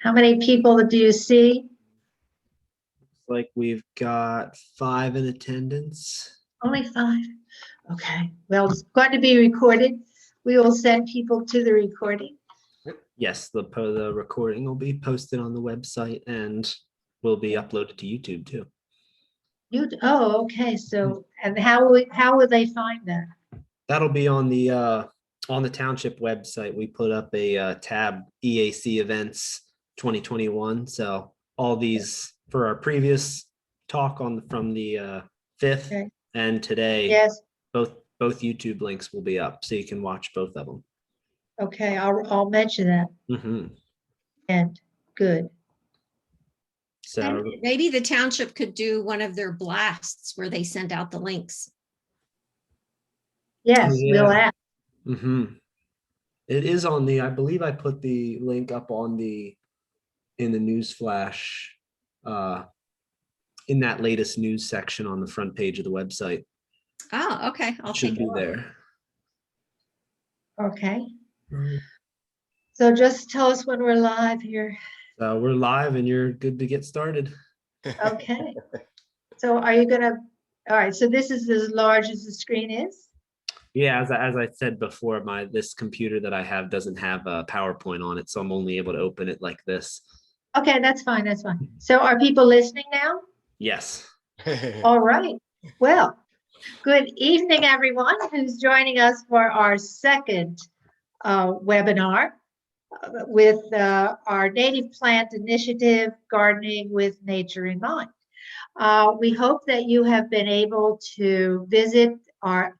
How many people do you see? Like we've got 5 in attendance. Only 5. Okay. Well, it's going to be recorded. We will send people to the recording. Yes, the recording will be posted on the website and will be uploaded to YouTube too. Oh, okay. So, and how will they find that? That'll be on the township website. We put up a tab EAC events 2021. So all these for our previous talk from the 5th Okay. and today. Yes. Both YouTube links will be up, so you can watch both of them. Okay, I'll mention that. Mm-hmm. And good. So and maybe the township could do one of their blasts where they send out the links. Yes, we'll ask. Mm-hmm. It is on the, I believe I put the link up in the news flash in that latest news section on the front page of the website. Oh, okay. I'll Should take be it. there. Okay. Right. So just tell us when we're live here. So we're live and you're good to get started. Okay. So are you gonna, all right, so this is as large as the screen is? Yeah, as I said before, this computer that I have doesn't have a PowerPoint on it, so I'm only able to open it like this. Okay, that's fine, that's fine. So are people listening now? Yes. All right. Well, good evening, everyone who's joining us for our second webinar with our Native Plant Initiative, Gardening with Nature in Mind. We hope that you have been able to visit our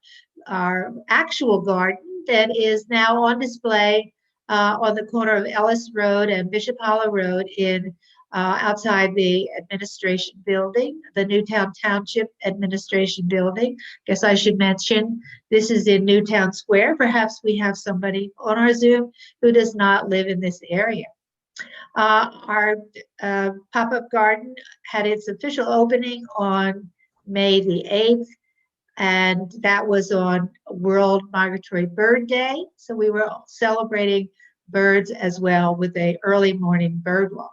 actual garden that is now on display on the corner of Ellis Road and Bishop Hollow Road in outside the administration building, the Newtown Township Administration Building. Guess I should mention this is in Newtown Square. Perhaps we have somebody on our Zoom who does not live in this area. Our pop-up garden had its official opening on May the 8th, and that was on World Migratory Bird Day. So we were celebrating birds as well with an early morning bird walk.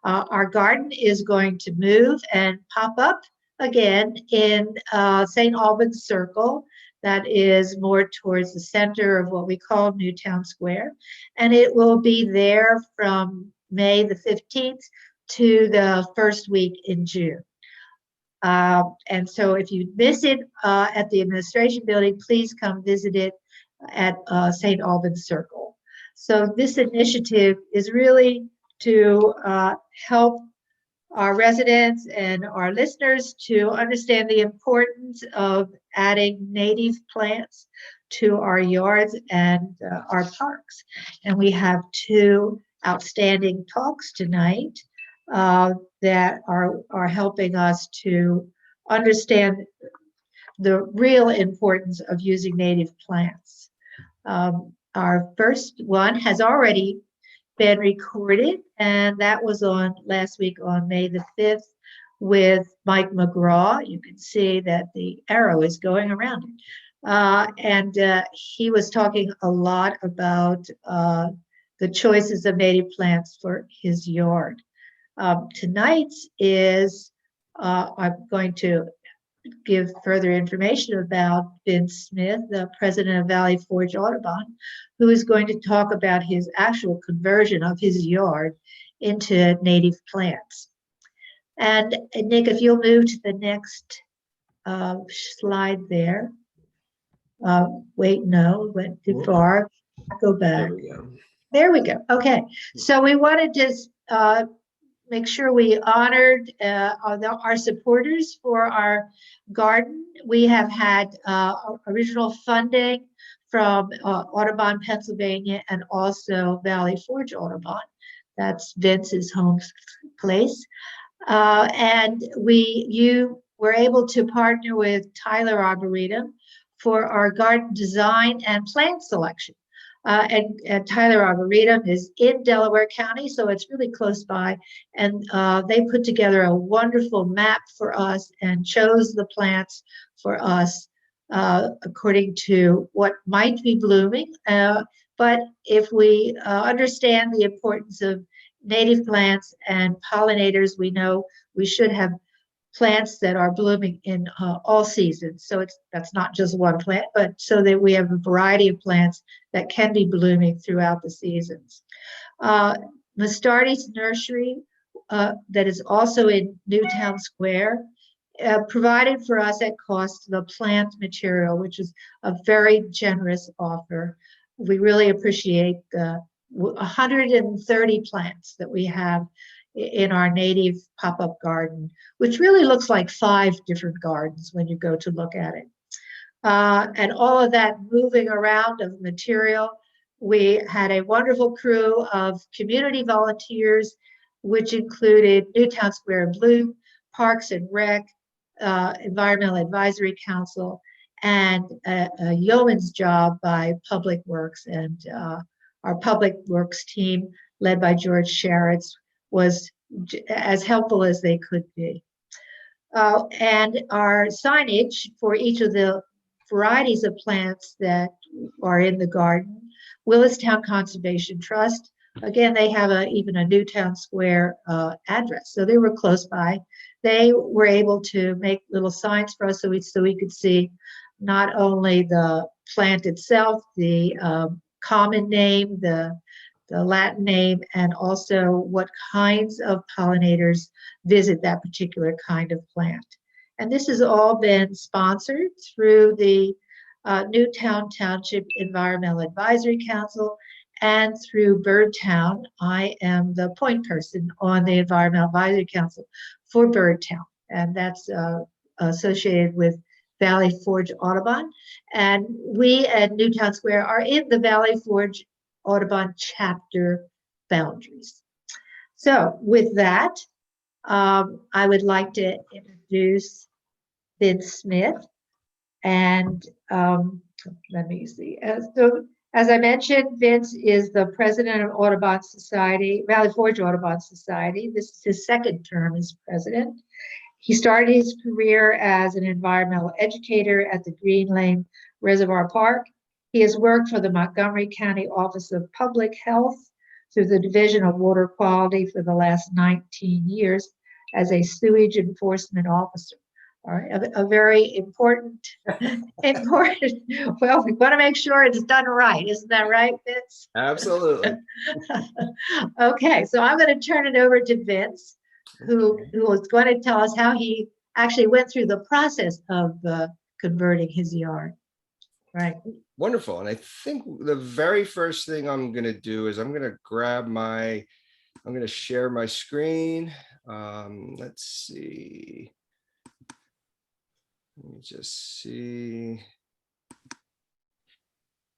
Our garden is going to move and pop up again in St. Albans Circle. That is more towards the center of what we call Newtown Square. And it will be there from May the 15th to the first week in June. And so if you miss it at the administration building, please come visit it at St. Albans Circle. So this initiative is really to help our residents and our listeners to understand the importance of adding native plants to our yards and our parks. And we have 2 outstanding talks tonight that are helping us to understand the real importance of using native plants. Our first one has already been recorded, and that was on last week on May the 5th with Mike McGraw. You can see that the arrow is going around it. And he was talking a lot about the choices of native plants for his yard. Tonight's is, I'm going to give further information about Vince Smith, the president of Valley Forge Audubon, who is going to talk about his actual conversion of his yard into native plants. And Nick, if you'll move to the next slide there. Wait, no, went too far. Go back. There we go. There we go. Okay, so we wanted to make sure we honored our supporters for our garden. We have had original funding from Audubon, Pennsylvania, and also Valley Forge Audubon. That's Vince's home place. And you were able to partner with Tyler Arboretum for our garden design and plant selection. And Tyler Arboretum is in Delaware County, so it's really close by. And they put together a wonderful map for us and chose the plants for us according to what might be blooming. But if we understand the importance of native plants and pollinators. We know we should have plants that are blooming in all seasons. So that's not just one plant, but so that we have a variety of plants that can be blooming throughout the seasons. Mastardi's nursery, that is also in Newtown Square, provided for us at cost the plant material, which is a very generous offer. We really appreciate the 130 plants that we have in our native pop-up garden, which really looks like 5 different gardens when you go to look at it. And all of that moving around of material, we had a wonderful crew of community volunteers, which included Newtown Square and Blue, Parks and Rec, Environmental Advisory Council, and a yeoman's job by Public Works. And our Public Works team, led by George Sharitz, was as helpful as they could be. And our signage for each of the varieties of plants that are in the garden, Willistown Conservation Trust. Again, they have even a Newtown Square address, so they were close by. They were able to make little signs for us so we could see not only the plant itself, the common name, the Latin name, and also what kinds of pollinators visit that particular kind of plant. And this has all been sponsored through the Newtown Township Environmental Advisory Council and through Birdtown. I am the point person on the Environmental Advisory Council for Birdtown, and that's associated with Valley Forge Audubon. And we at Newtown Square are in the Valley Forge Audubon chapter boundaries. So with that, I would like to introduce Vince Smith. And let me see. So as I mentioned, Vince is the president of Audubon Society, Valley Forge Audubon Society. This is his 2nd term as president. He started his career as an environmental educator at the Green Lane Reservoir Park. He has worked for the Montgomery County Office of Public Health through the Division of Water Quality for the last 19 years as a sewage enforcement officer. A very important, well, we want to make sure it's done right. Isn't that right, Vince? Absolutely. Okay, so I'm going to turn it over to Vince, who is going to tell us how he actually went through the process of converting his yard. Right. Wonderful. And I think the very first thing I'm going to do is I'm going to share my screen. Let's see. Let me just see.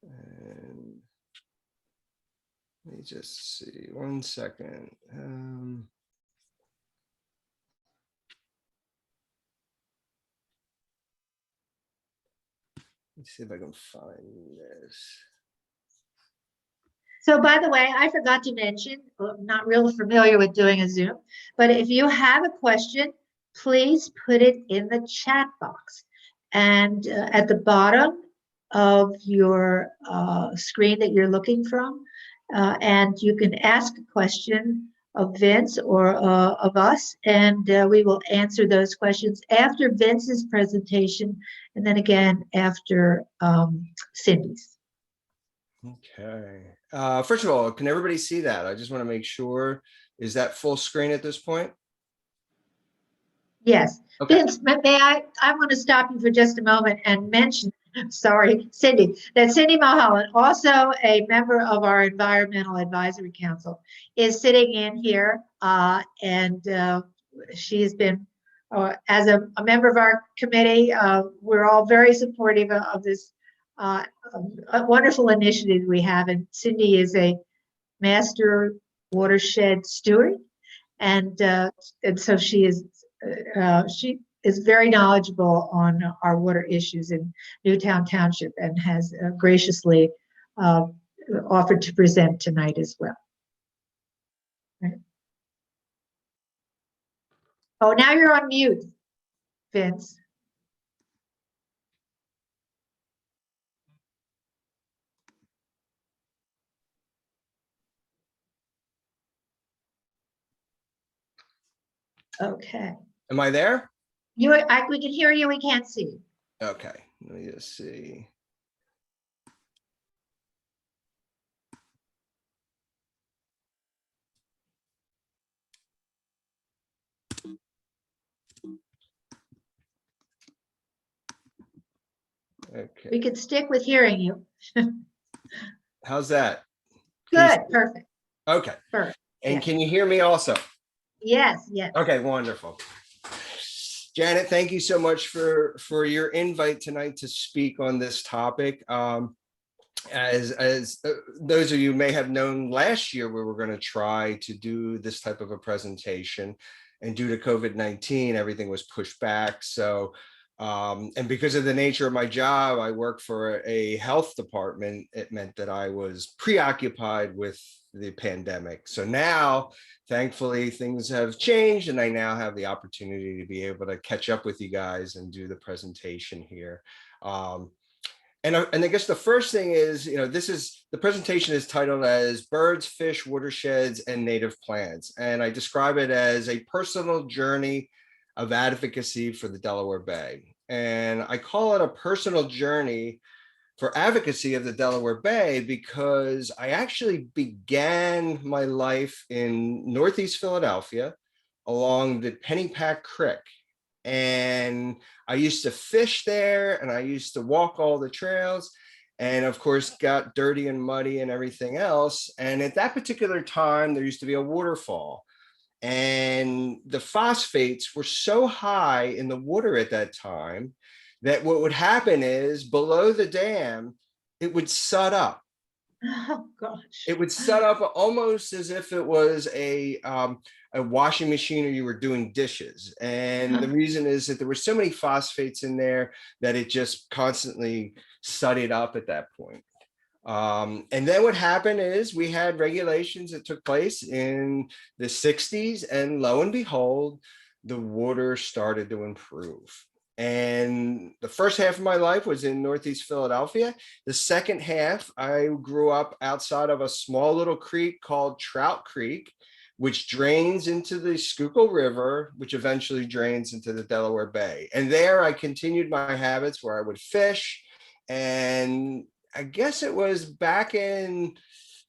And let me just see 1 second. Let's see if I can find this. So by the way, I forgot to mention, I'm not real familiar with doing a Zoom, but if you have a question, please put it in the chat box. And at the bottom of your screen that you're looking from, and you can ask a question of Vince or of us, and we will answer those questions after Vince's presentation, and then again after Cindy's. Okay. First of all, can everybody see that? I just want to make sure. Is that full screen at this point? Yes. Okay. Vince, may I want to stop you for just a moment and mention, sorry, Cindy, that Cindy Mahalo, also a member of our Environmental Advisory Council, is sitting in here, and she's been, as a member of our committee, we're all very supportive of this wonderful initiative we have. And Cindy is a master watershed steward, and so she is very knowledgeable on our water issues in Newtown Township and has graciously offered to present tonight as well. Right. Oh, now you're on mute, Vince. Okay. Am I there? We can hear you, we can't see you. Okay, let me just see. We Okay, could stick with hearing you. how's that? Can you Good, perfect, Okay, perfect. and Yeah. can you hear me also? Yes, yes. Okay, wonderful. Janet, thank you so much for your invite tonight to speak on this topic. As those of you may have known, last year we were going to try to do this type of a presentation, and due to COVID-19, everything was pushed back. So, and because of the nature of my job, I work for a health department. It meant that I was preoccupied with the pandemic. So now, thankfully, things have changed, and I now have the opportunity to be able to catch up with you guys and do the presentation here. And I guess the first thing is, the presentation is titled as Birds, Fish, Watersheds, and Native Plants. And I describe it as a personal journey of advocacy for the Delaware Bay. And I call it a personal journey for advocacy of the Delaware Bay because I actually began my life in Northeast Philadelphia along the Pennypack Creek. And I used to fish there, and I used to walk all the trails, and of course got dirty and muddy and everything else. And at that particular time, there used to be a waterfall, and the phosphates were so high in the water at that time that what would happen is below the dam, it would sud up. Oh, gosh. It would set up almost as if it was a washing machine or you were doing dishes. And the reason is that there were so many phosphates in there that it just constantly sudded up at that point. And then what happened is we had regulations that took place in the 60s, and lo and behold, the water started to improve. And the first half of my life was in Northeast Philadelphia. The second half, I grew up outside of a small little creek called Trout Creek, which drains into the Schuylkill River, which eventually drains into the Delaware Bay. And there I continued my habits where I would fish. And I guess it was back in,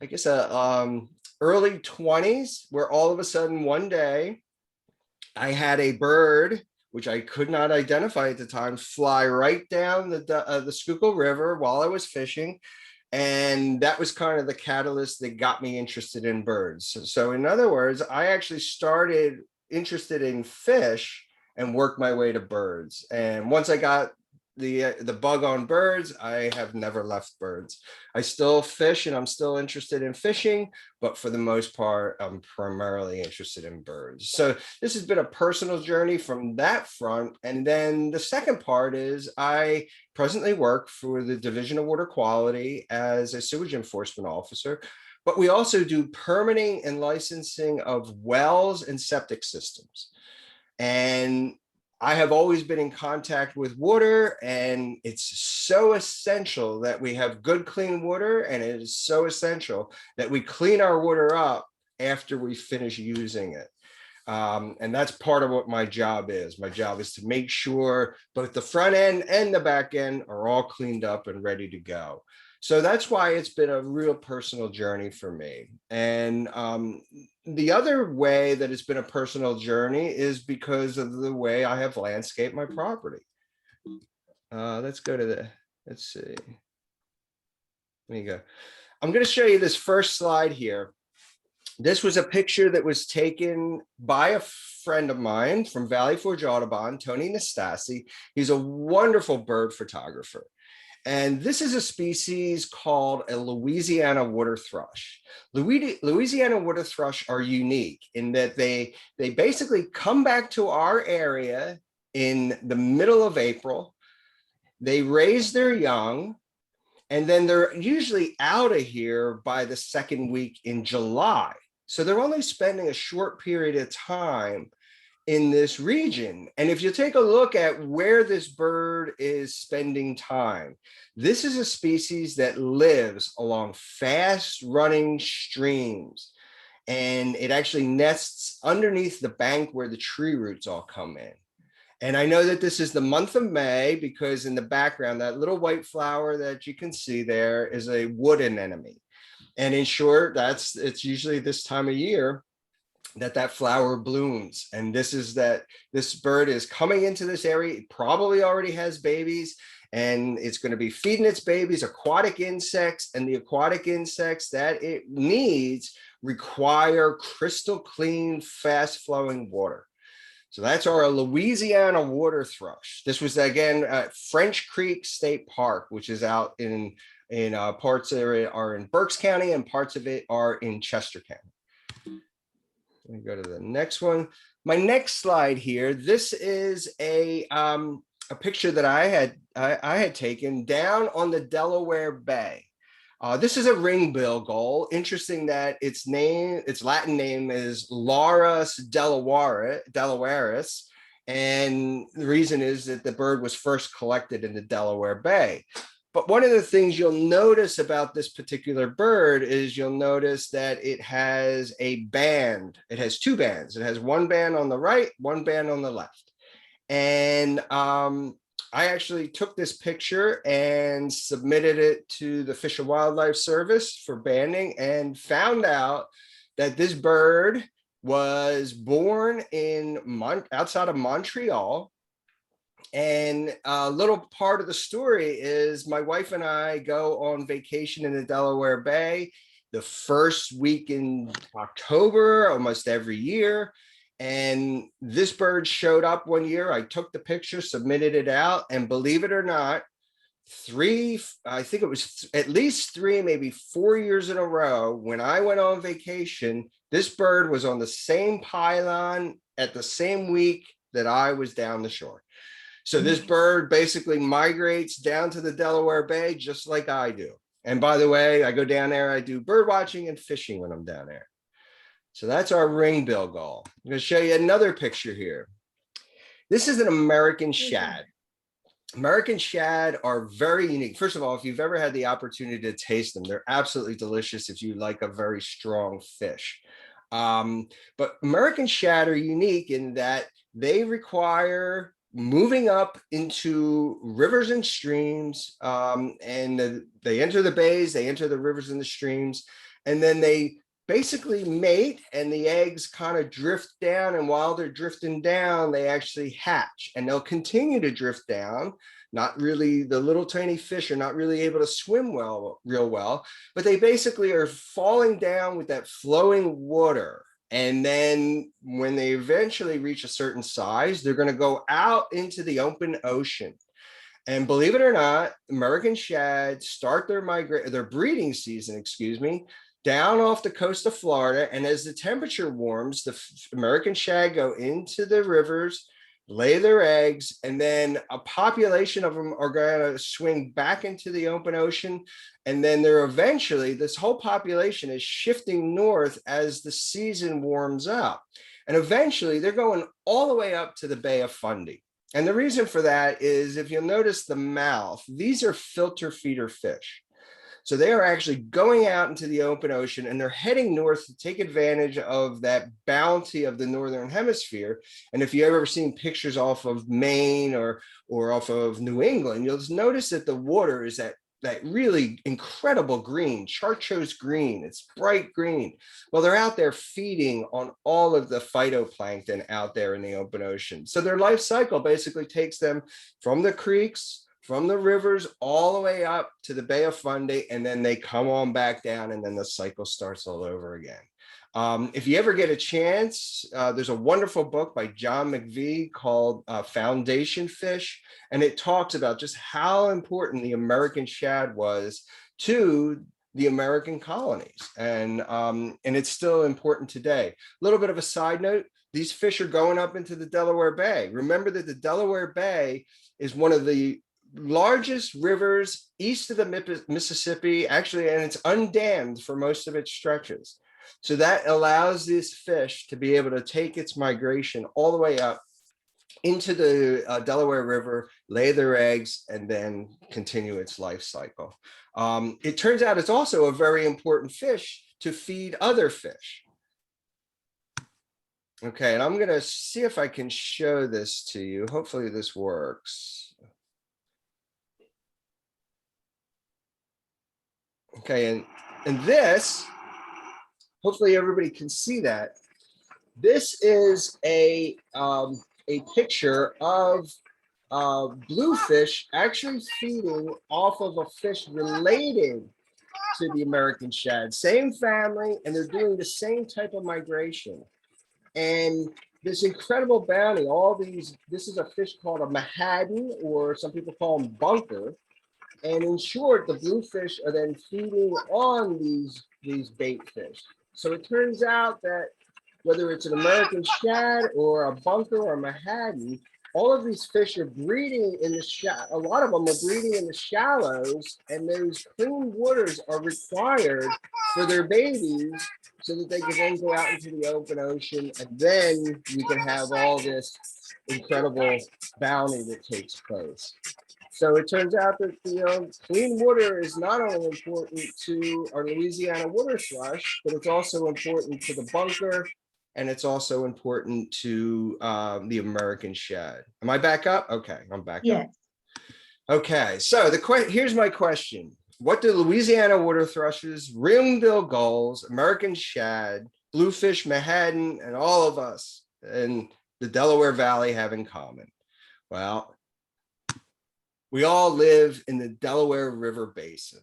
early 20s, where all of a sudden one day I had a bird, which I could not identify at the time, fly right down the Schuylkill River while I was fishing. And that was kind of the catalyst that got me interested in birds. So in other words, I actually started interested in fish and worked my way to birds. And once I got the bug on birds, I have never left birds. I still fish and I'm still interested in fishing, but for the most part, I'm primarily interested in birds. So this has been a personal journey from that front. And then the second part is I presently work for the Division of Water Quality as a sewage enforcement officer, but we also do permitting and licensing of wells and septic systems. And I have always been in contact with water, and it's so essential that we have good, clean water, and it is so essential that we clean our water up after we finish using it. And that's part of what my job is. My job is to make sure both the front end and the back end are all cleaned up and ready to go. So that's why it's been a real personal journey for me. And the other way that it's been a personal journey is because of the way I have landscaped my property. Let's see. There you go. I'm going to show you this first slide here. This was a picture that was taken by a friend of mine from Valley Forge Audubon, Tony Nastasi. He's a wonderful bird photographer. And this is a species called a Louisiana water thrush. Louisiana water thrush are unique in that they basically come back to our area in the middle of April. They raise their young, and then they're usually out of here by the second week in July. So they're only spending a short period of time in this region. And if you take a look at where this bird is spending time, this is a species that lives along fast running streams. And it actually nests underneath the bank where the tree roots all come in. And I know that this is the month of May because in the background, that little white flower that you can see there is a wood anemone. And in short, it's usually this time of year that flower blooms. And this bird is coming into this area. It probably already has babies, and it's going to be feeding its babies aquatic insects, and the aquatic insects that it needs require crystal clean, fast flowing water. So that's our Louisiana water thrush. This was again at French Creek State Park, which is out in parts of it are in Berks County and parts of it are in Chester County. Let me go to the next one. My next slide here. This is a picture that I had taken down on the Delaware Bay. This is a ringbill goal. Interesting that its Latin name is Larus delawaris, and the reason is that the bird was first collected in the Delaware Bay. But one of the things you'll notice about this particular bird is you'll notice that it has a band. It has two bands. It has one band on the right, one band on the left. And I actually took this picture and submitted it to the Fish and Wildlife Service for banding and found out that this bird was born outside of Montreal. And a little part of the story is my wife and I go on vacation in the Delaware Bay the first week in October, almost every year. And this bird showed up one year. I took the picture, submitted it out, and believe it or not, I think it was at least 3, maybe 4 years in a row, when I went on vacation, this bird was on the same pylon at the same week that I was down the shore. So this bird basically migrates down to the Delaware Bay just like I do. And by the way, I go down there, I do bird watching and fishing when I'm down there. So that's our ringbill goal. I'm going to show you another picture here. This is an American shad. American shad are very unique. First of all, if you've ever had the opportunity to taste them, they're absolutely delicious if you like a very strong fish. But American shad are unique in that they require moving up into rivers and streams, and they enter the bays, they enter the rivers and the streams, and then they basically mate, and the eggs kind of drift down, and while they're drifting down, they actually hatch, and they'll continue to drift down. Not really, the little tiny fish are not really able to swim real well, but they basically are falling down with that flowing water. And then when they eventually reach a certain size, they're going to go out into the open ocean. And believe it or not, American shad start their breeding season, down off the coast of Florida. And as the temperature warms, the American shad go into the rivers, lay their eggs, and then a population of them are going to swing back into the open ocean. And then this whole population is shifting north as the season warms up. And eventually they're going all the way up to the Bay of Fundy. And the reason for that is if you'll notice the mouth, these are filter feeder fish. So they are actually going out into the open ocean, and they're heading north to take advantage of that bounty of the Northern Hemisphere. And if you've ever seen pictures off of Maine or off of New England, you'll notice that the water is that really incredible green, chartreuse green. It's bright green. Well, they're out there feeding on all of the phytoplankton out there in the open ocean. So their life cycle basically takes them from the creeks, from the rivers, all the way up to the Bay of Fundy, and then they come on back down, and then the cycle starts all over again. If you ever get a chance, there's a wonderful book by John McVie called Foundation Fish, and it talks about just how important the American shad was to the American colonies, and it's still important today. A little bit of a side note, these fish are going up into the Delaware Bay. Remember that the Delaware Bay is one of the largest rivers east of the Mississippi, actually, and it's undammed for most of its stretches. So that allows this fish to be able to take its migration all the way up into the Delaware River, lay their eggs, and then continue its life cycle. It turns out it's also a very important fish to feed other fish. Okay, and I'm gonna see if I can show this to you. Hopefully this works. Okay, and this, hopefully everybody can see that. This is a picture of bluefish actually feeding off of a fish related to the American shad, same family, and they're doing the same type of migration. And this incredible bounty, all these, this is a fish called a Mahalo, or some people call them bunker. And in short, the bluefish are then feeding on these bait fish. So it turns out that whether it's an American shad or a bunker or a Mahalo, all of these fish are breeding in the a lot of them are breeding in the shallows, and those clean waters are required for their babies so that they can then go out into the open ocean, and then we can have all this incredible bounty that takes place. So it turns out that, you know, clean water is not only important to our Louisiana water thrush, but it's also important to the bunker, and it's also important to the American shad. Am I back up? Okay, I'm back up. Yes. Okay, so here's my question. What do Louisiana water thrushes, ringbill gulls, American shad, bluefish, Manhattan, and all of us in the Delaware Valley have in common? Well, we all live in the Delaware River Basin.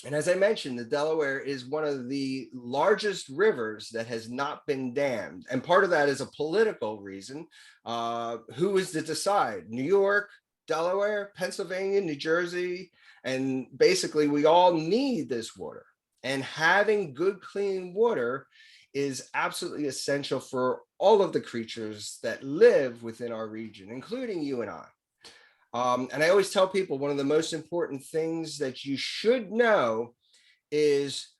And as I mentioned, the Delaware is one of the largest rivers that has not been dammed. And part of that is a political reason. Who is to decide? New York, Delaware, Pennsylvania, New Jersey, and basically we all need this water. And having good, clean water is absolutely essential for all of the creatures that live within our region, including you and I. And I always tell people one of the most important things that you should know is,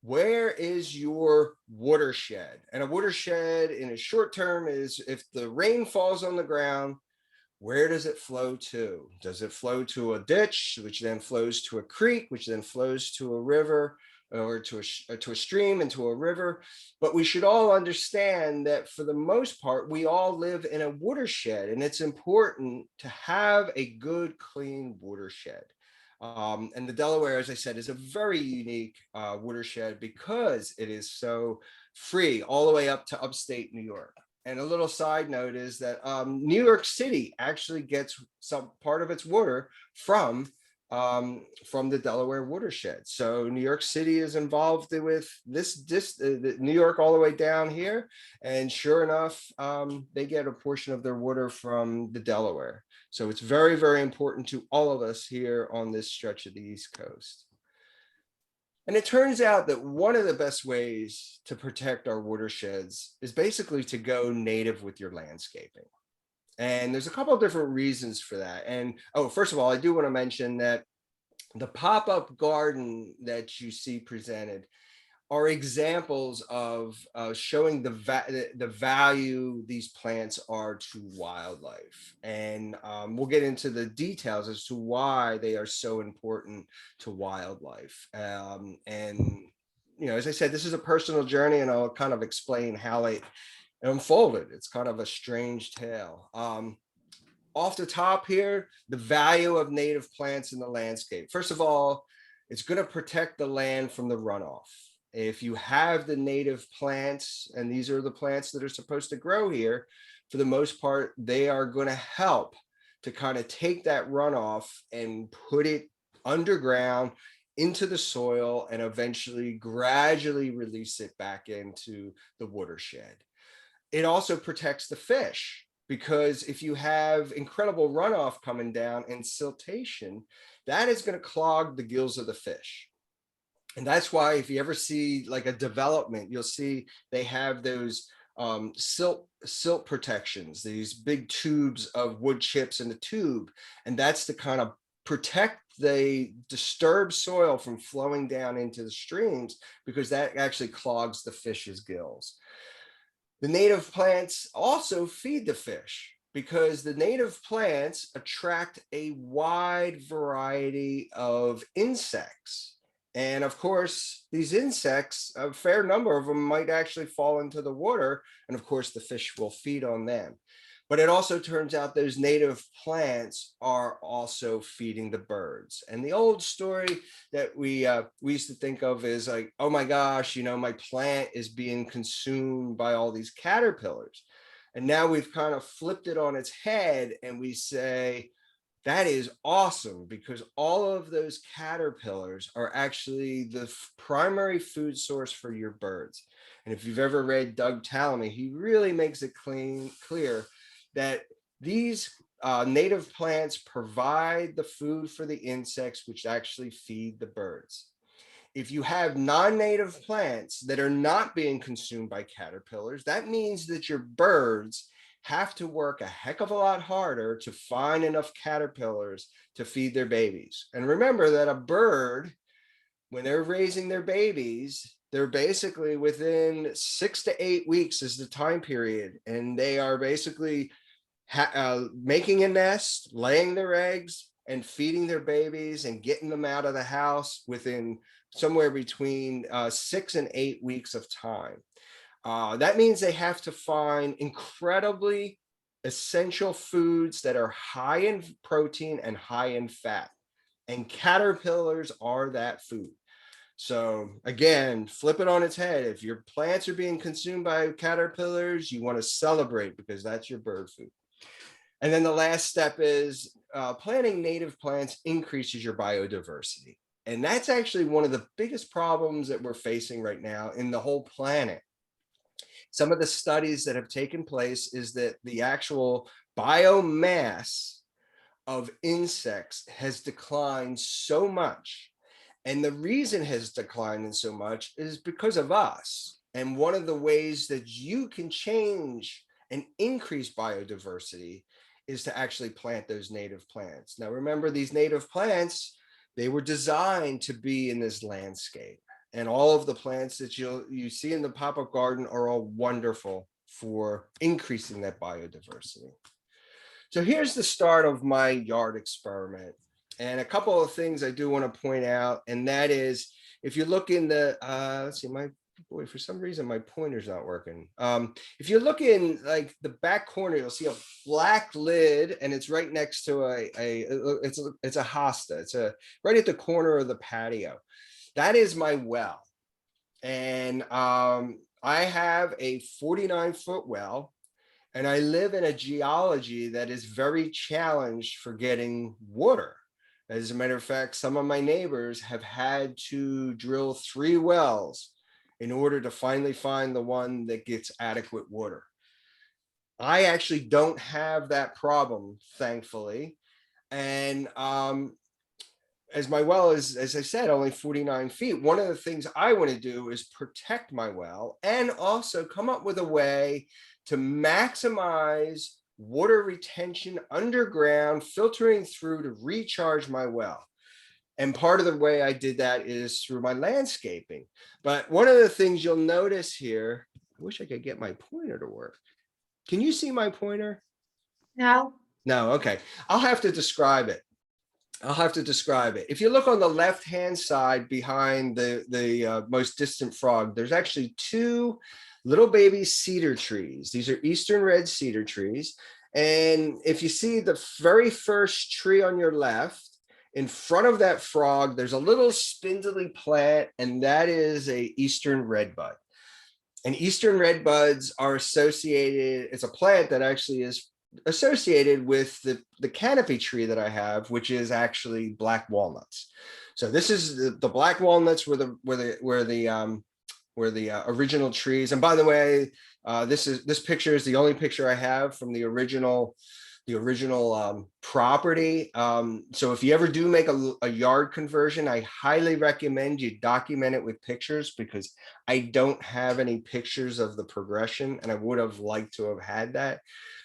where is your watershed? And a watershed in a short term is, if the rain falls on the ground, where does it flow to? Does it flow to a ditch, which then flows to a creek, which then flows to a river, or to a stream and to a river? But we should all understand that for the most part, we all live in a watershed, and it's important to have a good, clean watershed. And the Delaware, as I said, is a very unique watershed because it is so free all the way up to upstate New York. And a little side note is that New York City actually gets some part of its water from the Delaware watershed. So New York City is involved with this New York all the way down here. And sure enough, they get a portion of their water from the Delaware. So it's very, very important to all of us here on this stretch of the East Coast. And it turns out that one of the best ways to protect our watersheds is basically to go native with your landscaping. And there's a couple of different reasons for that. And first of all, I do want to mention that the pop-up garden that you see presented are examples of showing the value these plants are to wildlife. And we'll get into the details as to why they are so important to wildlife. And, you know, as I said, this is a personal journey, and I'll kind of explain how it unfolded. It's kind of a strange tale. Off the top here, the value of native plants in the landscape. First of all, it's going to protect the land from the runoff. If you have the native plants, and these are the plants that are supposed to grow here, for the most part, they are going to help to kind of take that runoff and put it underground into the soil, and eventually gradually release it back into the watershed. It also protects the fish, because if you have incredible runoff coming down and siltation, that is going to clog the gills of the fish. And that's why if you ever see like a development, you'll see they have those silt protections, these big tubes of wood chips in the tube. And that's to kind of protect the disturbed soil from flowing down into the streams, because that actually clogs the fish's gills. The native plants also feed the fish, because the native plants attract a wide variety of insects. And of course, these insects, a fair number of them might actually fall into the water. And of course, the fish will feed on them. But it also turns out those native plants are also feeding the birds. And the old story that we used to think of is like, oh my gosh, you know, my plant is being consumed by all these caterpillars. And now we've kind of flipped it on its head and we say, that is awesome, because all of those caterpillars are actually the primary food source for your birds. And if you've ever read Doug Tallamy, he really makes it clear that these native plants provide the food for the insects, which actually feed the birds. If you have non-native plants that are not being consumed by caterpillars, that means that your birds have to work a heck of a lot harder to find enough caterpillars to feed their babies. And remember that a bird, when they're raising their babies, they're basically within 6 to 8 weeks is the time period. And they are basically making a nest, laying their eggs, and feeding their babies and getting them out of the house within somewhere between 6 and 8 weeks of time. That means they have to find incredibly essential foods that are high in protein and high in fat. And caterpillars are that food. So again, flip it on its head. If your plants are being consumed by caterpillars, you want to celebrate, because that's your bird food. And then the last step is planting native plants increases your biodiversity. And that's actually one of the biggest problems that we're facing right now in the whole planet. Some of the studies that have taken place is that the actual biomass of insects has declined so much. And the reason has declined in so much is because of us. And one of the ways that you can change and increase biodiversity is to actually plant those native plants. Now, remember, these native plants, they were designed to be in this landscape. And all of the plants that you see in the pop-up garden are all wonderful for increasing that biodiversity. So here's the start of my yard experiment. And a couple of things I do want to point out, and that is, if you look in the, let's see, boy, for some reason, my pointer's not working. If you look in like the back corner, you'll see a black lid, and it's right next to it's a hosta. It's right at the corner of the patio. That is my well. And I have a 49-foot well, and I live in a geology that is very challenged for getting water. As a matter of fact, some of my neighbors have had to drill 3 wells in order to finally find the one that gets adequate water. I actually don't have that problem, thankfully. And as my well is, as I said, only 49 feet, one of the things I want to do is protect my well and also come up with a way to maximize water retention underground, filtering through to recharge my well. And part of the way I did that is through my landscaping. But one of the things you'll notice here, I wish I could get my pointer to work. Can you see my pointer? No. No, okay. I'll have to describe it. If you look on the left-hand side behind the most distant frog, there's actually 2 little baby cedar trees. These are eastern red cedar trees. And if you see the very first tree on your left, in front of that frog, there's a little spindly plant, and that is a eastern redbud. And eastern redbuds are associated, it's a plant that actually is associated with the canopy tree that I have, which is actually black walnuts. So this is the black walnuts were the original trees. And by the way, this picture is the only picture I have from the original property. So if you ever do make a yard conversion, I highly recommend you document it with pictures, because I don't have any pictures of the progression, and I would have liked to have had that.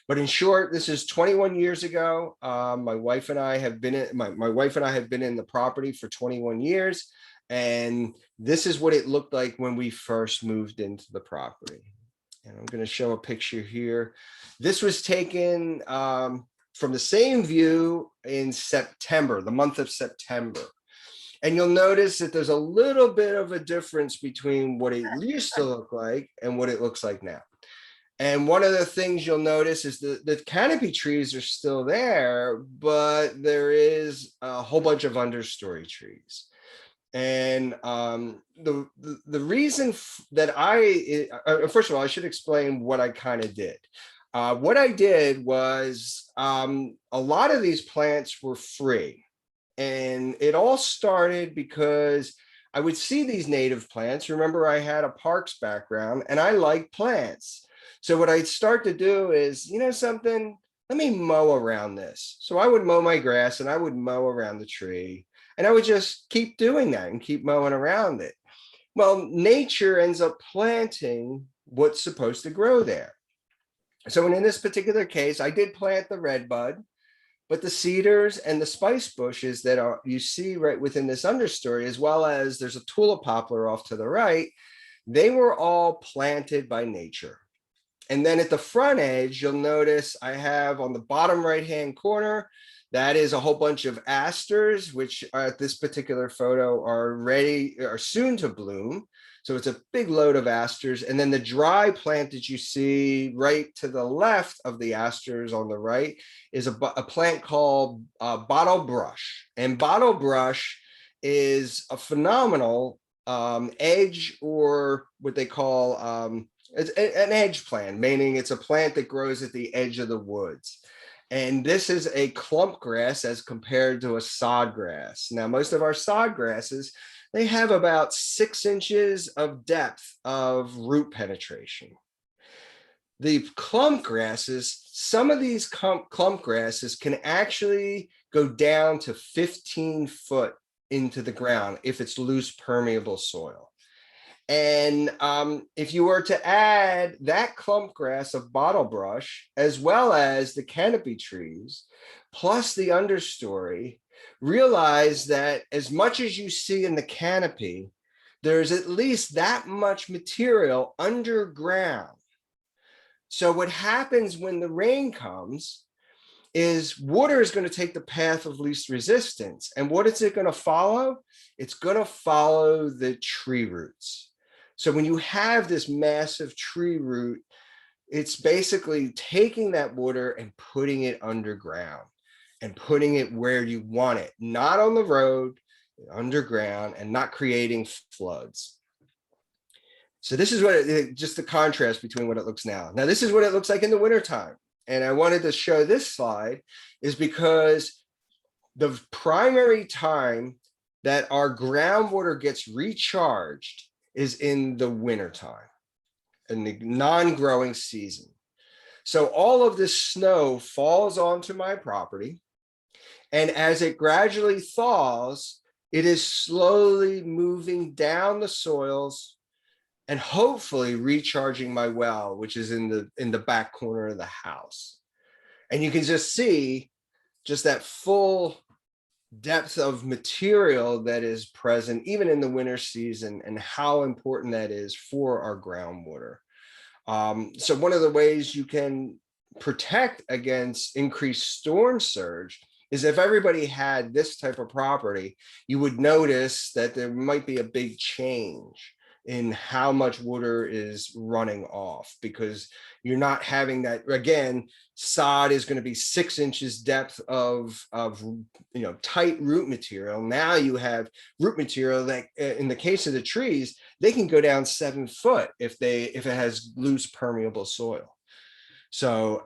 But in short, this is 21 years ago. My wife and I have been in the property for 21 years. And this is what it looked like when we first moved into the property. And I'm going to show a picture here. This was taken from the same view in September, the month of September. And you'll notice that there's a little bit of a difference between what it used to look like and what it looks like now. And one of the things you'll notice is the canopy trees are still there, but there is a whole bunch of understory trees. And the reason that first of all, I should explain what I kind of did. What I did was a lot of these plants were free. And it all started because I would see these native plants. Remember, I had a parks background and I like plants. So what I'd start to do is, you know something, let me mow around this. So I would mow my grass and I would mow around the tree. And I would just keep doing that and keep mowing around it. Well, nature ends up planting what's supposed to grow there. So in this particular case, I did plant the redbud, but the cedars and the spice bushes that you see right within this understory, as well as there's a tulip poplar off to the right, they were all planted by nature. And then at the front edge, you'll notice I have on the bottom right-hand corner, that is a whole bunch of asters, which at this particular photo are soon to bloom. So it's a big load of asters. And then the dry plant that you see right to the left of the asters on the right is a plant called bottle brush. And bottle brush is a phenomenal edge, or what they call it's an edge plant, meaning it's a plant that grows at the edge of the woods. And this is a clump grass as compared to a sod grass. Now, most of our sod grasses, they have about 6 inches of depth of root penetration. The clump grasses, some of these clump grasses can actually go down to 15 foot into the ground if it's loose permeable soil. And if you were to add that clump grass of bottle brush, as well as the canopy trees, plus the understory, realize that as much as you see in the canopy, there's at least that much material underground. So what happens when the rain comes is water is going to take the path of least resistance. And what is it going to follow? It's going to follow the tree roots. So when you have this massive tree root, it's basically taking that water and putting it underground and putting it where you want it, not on the road, underground, and not creating floods. So this is what just the contrast between what it looks now. Now, this is what it looks like in the wintertime. And I wanted to show this slide is because the primary time that our groundwater gets recharged is in the wintertime, in the non-growing season. So all of this snow falls onto my property. And as it gradually thaws, it is slowly moving down the soils and hopefully recharging my well, which is in the back corner of the house. And you can just see just that full depth of material that is present even in the winter season and how important that is for our groundwater. So one of the ways you can protect against increased storm surge is if everybody had this type of property, you would notice that there might be a big change in how much water is running off, because you're not having that. Again, sod is going to be 6 inches depth of tight root material. Now you have root material that in the case of the trees, they can go down 7 foot if it has loose permeable soil. So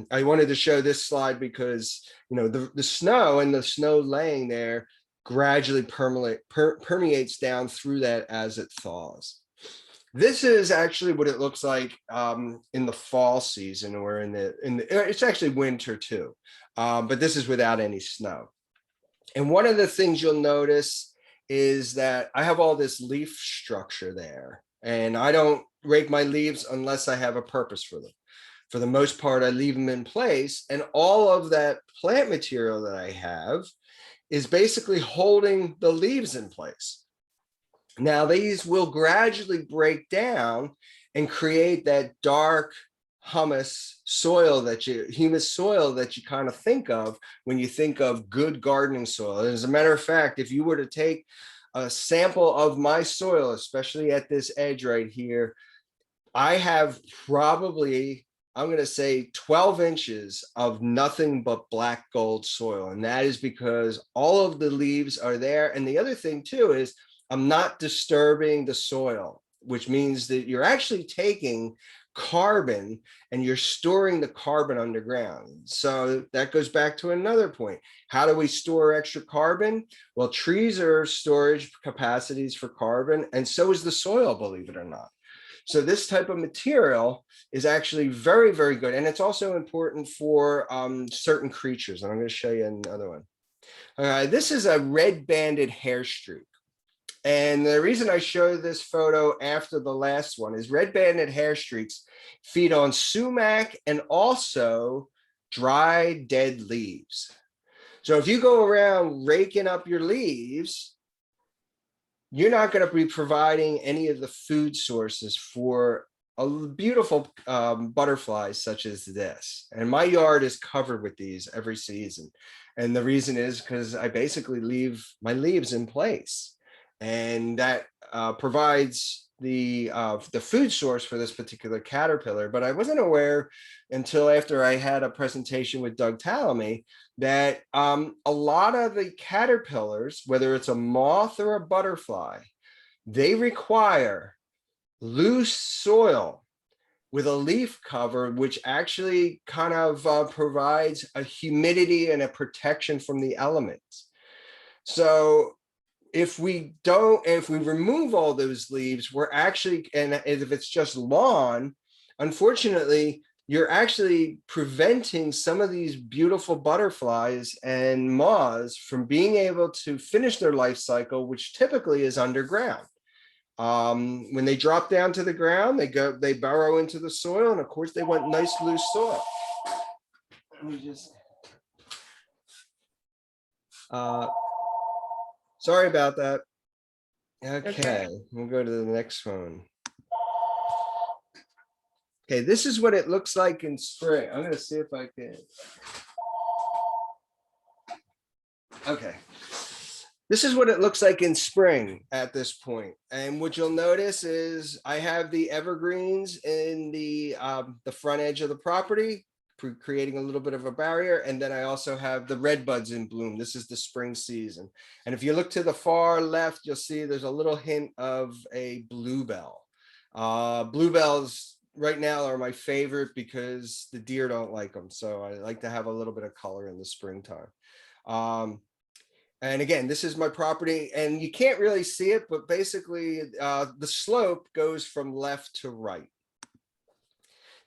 I wanted to show this slide because the snow and the snow laying there gradually permeates down through that as it thaws. This is actually what it looks like in the fall season, or it's actually winter too, but this is without any snow. And one of the things you'll notice is that I have all this leaf structure there, and I don't rake my leaves unless I have a purpose for them. For the most part, I leave them in place, and all of that plant material that I have is basically holding the leaves in place. Now, these will gradually break down and create that dark humus soil that you kind of think of when you think of good gardening soil. And as a matter of fact, if you were to take a sample of my soil, especially at this edge right here, I have probably, I'm going to say 12 inches of nothing but black gold soil. And that is because all of the leaves are there. And the other thing too is I'm not disturbing the soil, which means that you're actually taking carbon and you're storing the carbon underground. So that goes back to another point. How do we store extra carbon? Well, trees are storage capacities for carbon, and so is the soil, believe it or not. So this type of material is actually very, very good. And it's also important for certain creatures. And I'm going to show you another one. This is a red banded hairstroke. And the reason I show this photo after the last one is red banded hairstreaks feed on sumac and also dry dead leaves. So if you go around raking up your leaves, you're not going to be providing any of the food sources for a beautiful butterflies such as this. And my yard is covered with these every season. And the reason is because I basically leave my leaves in place. And that provides the food source for this particular caterpillar. But I wasn't aware until after I had a presentation with Doug Tallamy that a lot of the caterpillars, whether it's a moth or a butterfly, they require loose soil with a leaf cover, which actually kind of provides a humidity and a protection from the elements. So if we remove all those leaves, we're actually, and if it's just lawn, unfortunately, you're actually preventing some of these beautiful butterflies and moths from being able to finish their life cycle, which typically is underground. When they drop down to the ground, they burrow into the soil, and of course they want nice loose soil. Let me just sorry about that. Okay, we'll go to the next one. Okay, this is what it looks like in spring. I'm going to see if I can. Okay. This is what it looks like in spring at this point. And what you'll notice is I have the evergreens in the front edge of the property, creating a little bit of a barrier. And then I also have the red buds in bloom. This is the spring season. And if you look to the far left, you'll see there's a little hint of a bluebell. Bluebells right now are my favorite because the deer don't like them. So I like to have a little bit of color in the springtime. And again, this is my property, and you can't really see it, but basically the slope goes from left to right.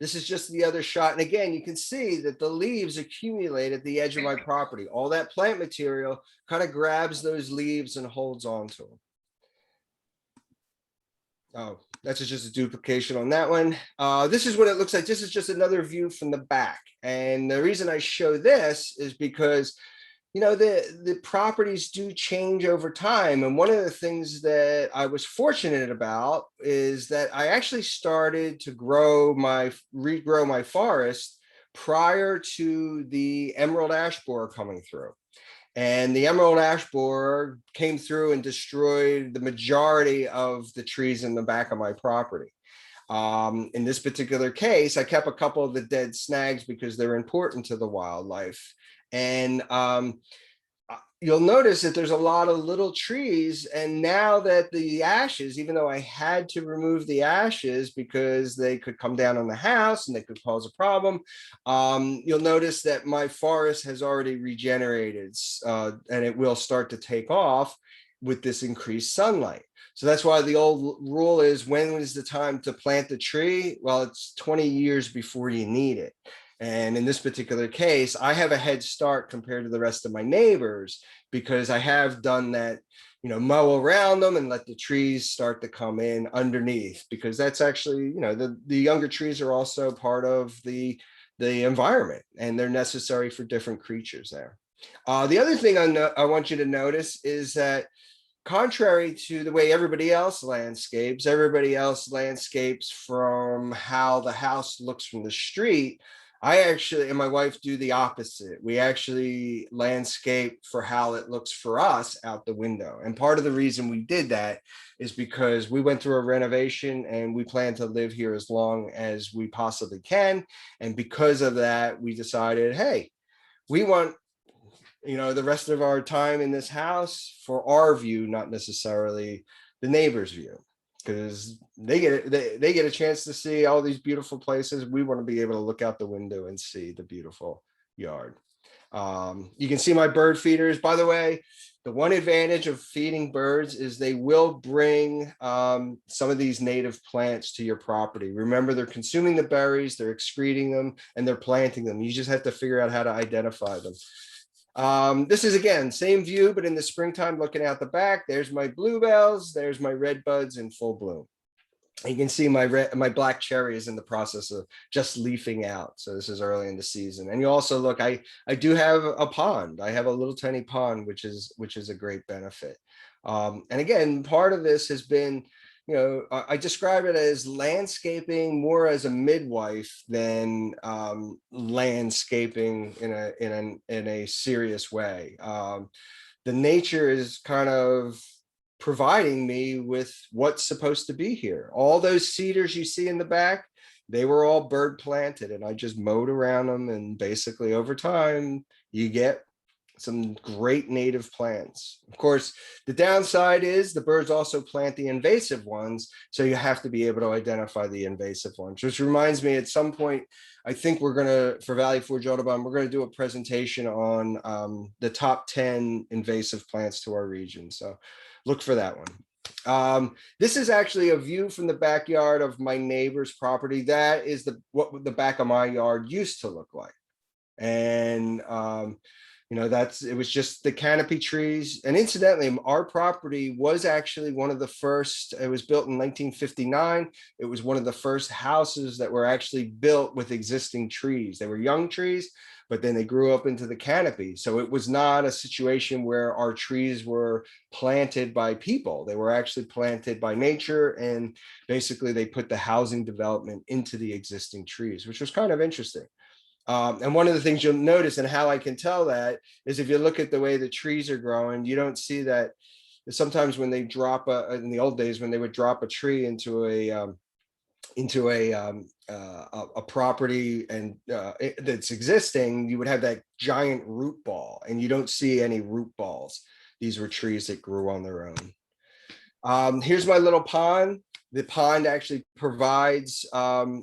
This is just the other shot. And again, you can see that the leaves accumulate at the edge of my property. All that plant material kind of grabs those leaves and holds on to them. Oh, that's just a duplication on that one. This is what it looks like. This is just another view from the back. And the reason I show this is because, you know, the properties do change over time. And one of the things that I was fortunate about is that I actually started to regrow my forest prior to the emerald ash borer coming through. And the emerald ash borer came through and destroyed the majority of the trees in the back of my property. In this particular case, I kept a couple of the dead snags because they're important to the wildlife. And you'll notice that there's a lot of little trees. And now that the ashes, even though I had to remove the ashes because they could come down on the house and they could cause a problem, you'll notice that my forest has already regenerated and it will start to take off with this increased sunlight. So that's why the old rule is, when is the time to plant the tree? Well, it's 20 years before you need it. And in this particular case, I have a head start compared to the rest of my neighbors because I have done that, you know, mow around them and let the trees start to come in underneath, because that's actually, you know, the younger trees are also part of the environment, and they're necessary for different creatures there. The other thing I want you to notice is that contrary to the way everybody else landscapes from how the house looks from the street. I actually and my wife do the opposite. We actually landscape for how it looks for us out the window. And part of the reason we did that is because we went through a renovation and we plan to live here as long as we possibly can. And because of that, we decided, hey, we want the rest of our time in this house for our view, not necessarily the neighbor's view, because they get a chance to see all these beautiful places. We want to be able to look out the window and see the beautiful yard. You can see my bird feeders. By the way, the one advantage of feeding birds is they will bring some of these native plants to your property. Remember, they're consuming the berries, they're excreting them, and they're planting them. You just have to figure out how to identify them. This is, again, same view, but in the springtime, looking out the back. There's my bluebells, there's my red buds in full bloom. You can see my black cherry is in the process of just leafing out. So this is early in the season. And you also look, I do have a pond. I have a little tiny pond, which is a great benefit. And again, part of this has been, I describe it as landscaping more as a midwife than landscaping in a serious way. The nature is kind of providing me with what's supposed to be here. All those cedars you see in the back, they were all bird planted, and I just mowed around them. And basically over time, you get some great native plants. Of course, the downside is the birds also plant the invasive ones. So you have to be able to identify the invasive ones, which reminds me, at some point, I think we're going to, for Valley Forge Audubon, we're going to do a presentation on the top 10 invasive plants to our region. So look for that one. This is actually a view from the backyard of my neighbor's property. That is what the back of my yard used to look like. And it was just the canopy trees. And incidentally, our property was actually one of the first. It was built in 1959. It was one of the first houses that were actually built with existing trees. They were young trees, but then they grew up into the canopy. So it was not a situation where our trees were planted by people. They were actually planted by nature. And basically they put the housing development into the existing trees, which was kind of interesting. And one of the things you'll notice, and how I can tell that, is if you look at the way the trees are growing, you don't see that. Sometimes when they drop in the old days, when they would drop a tree into a property and that's existing, you would have that giant root ball, and you don't see any root balls. These were trees that grew on their own. Here's my little pond. The pond actually provides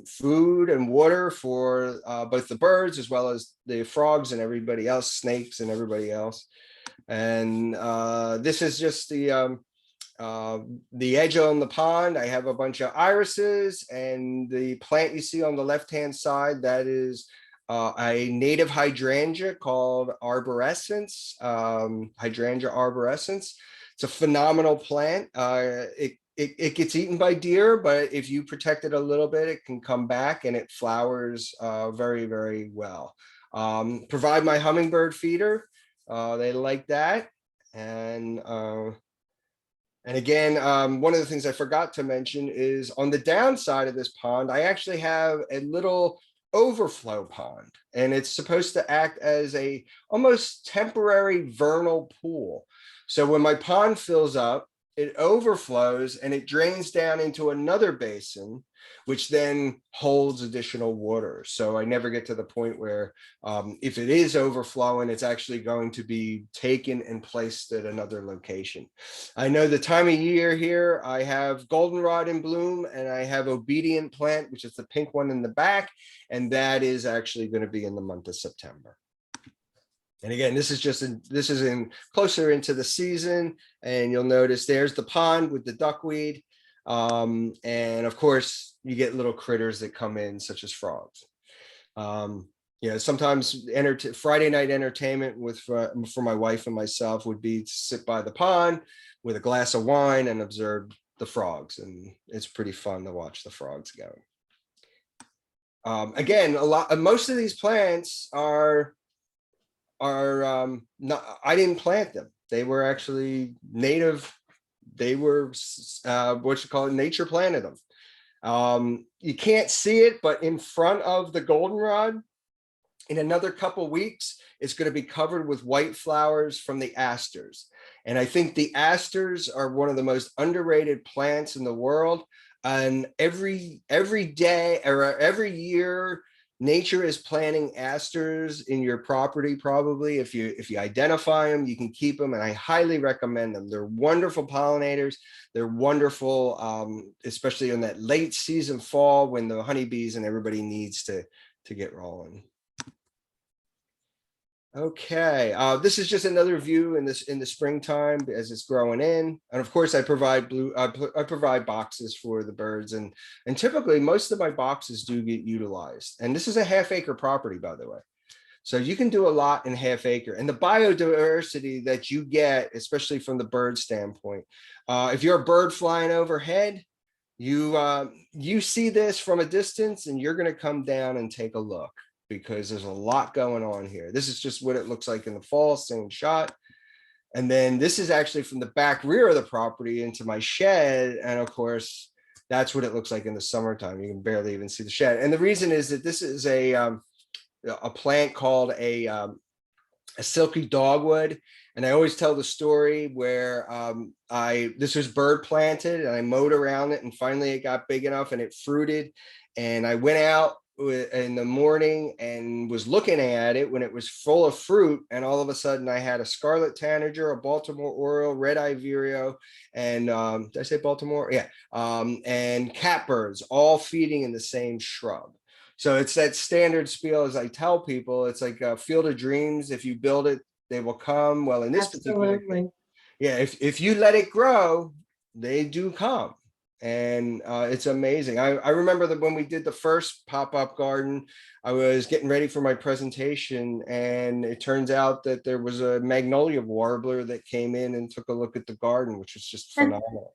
food and water for both the birds as well as the frogs and everybody else, snakes and everybody else. And this is just the edge on the pond. I have a bunch of irises, and the plant you see on the left-hand side, that is a native hydrangea called arborescens, Hydrangea arborescens. It's a phenomenal plant. It gets eaten by deer, but if you protect it a little bit, it can come back, and it flowers very, very well. Provide my hummingbird feeder. They like that. And again, one of the things I forgot to mention is on the downside of this pond, I actually have a little overflow pond, and it's supposed to act as a almost temporary vernal pool. So when my pond fills up, it overflows and it drains down into another basin, which then holds additional water. So I never get to the point where if it is overflowing, it's actually going to be taken and placed at another location. I know the time of year here, I have goldenrod in bloom, and I have obedient plant, which is the pink one in the back. And that is actually going to be in the month of September. And again, this is in closer into the season, and you'll notice there's the pond with the duckweed. And of course, you get little critters that come in, such as frogs. Sometimes Friday night entertainment for my wife and myself would be to sit by the pond with a glass of wine and observe the frogs. And it's pretty fun to watch the frogs go. Again, most of these plants are not, I didn't plant them. They were actually native they were what you call it, nature planted them. You can't see it, but in front of the goldenrod, in another couple weeks, it's going to be covered with white flowers from the asters. And I think the asters are one of the most underrated plants in the world. And every day or every year, nature is planting asters in your property. Probably, if you identify them, you can keep them, and I highly recommend them. They're wonderful pollinators. They're wonderful, especially in that late season fall when the honeybees and everybody needs to get rolling. Okay, this is just another view in the springtime as it's growing in, and of course I provide I provide boxes for the birds, and typically most of my boxes do get utilized. And this is a half-acre property, by the way, so you can do a lot in half-acre. And the biodiversity that you get, especially from the bird standpoint, if you're a bird flying overhead, you see this from a distance, and you're going to come down and take a look, because there's a lot going on here. This is just what it looks like in the fall, same shot. And then this is actually from the back rear of the property into my shed. And of course, that's what it looks like in the summertime. You can barely even see the shed. And the reason is that this is a plant called a silky dogwood. And I always tell the story where this was bird planted and I mowed around it, and finally it got big enough and it fruited. And I went out in the morning and was looking at it when it was full of fruit, and all of a sudden I had a scarlet tanager, a Baltimore oriole, red-eye vireo, and did I say Baltimore? Yeah, and catbirds all feeding in the same shrub. So it's that standard spiel, as I tell people. It's like a field of dreams. If you build it, they will come. Well, in this particular case, yeah, if you let it grow, they do come. And it's amazing. I remember that when we did the first pop-up garden, I was getting ready for my presentation, and it turns out that there was a magnolia warbler that came in and took a look at the garden, which was just phenomenal.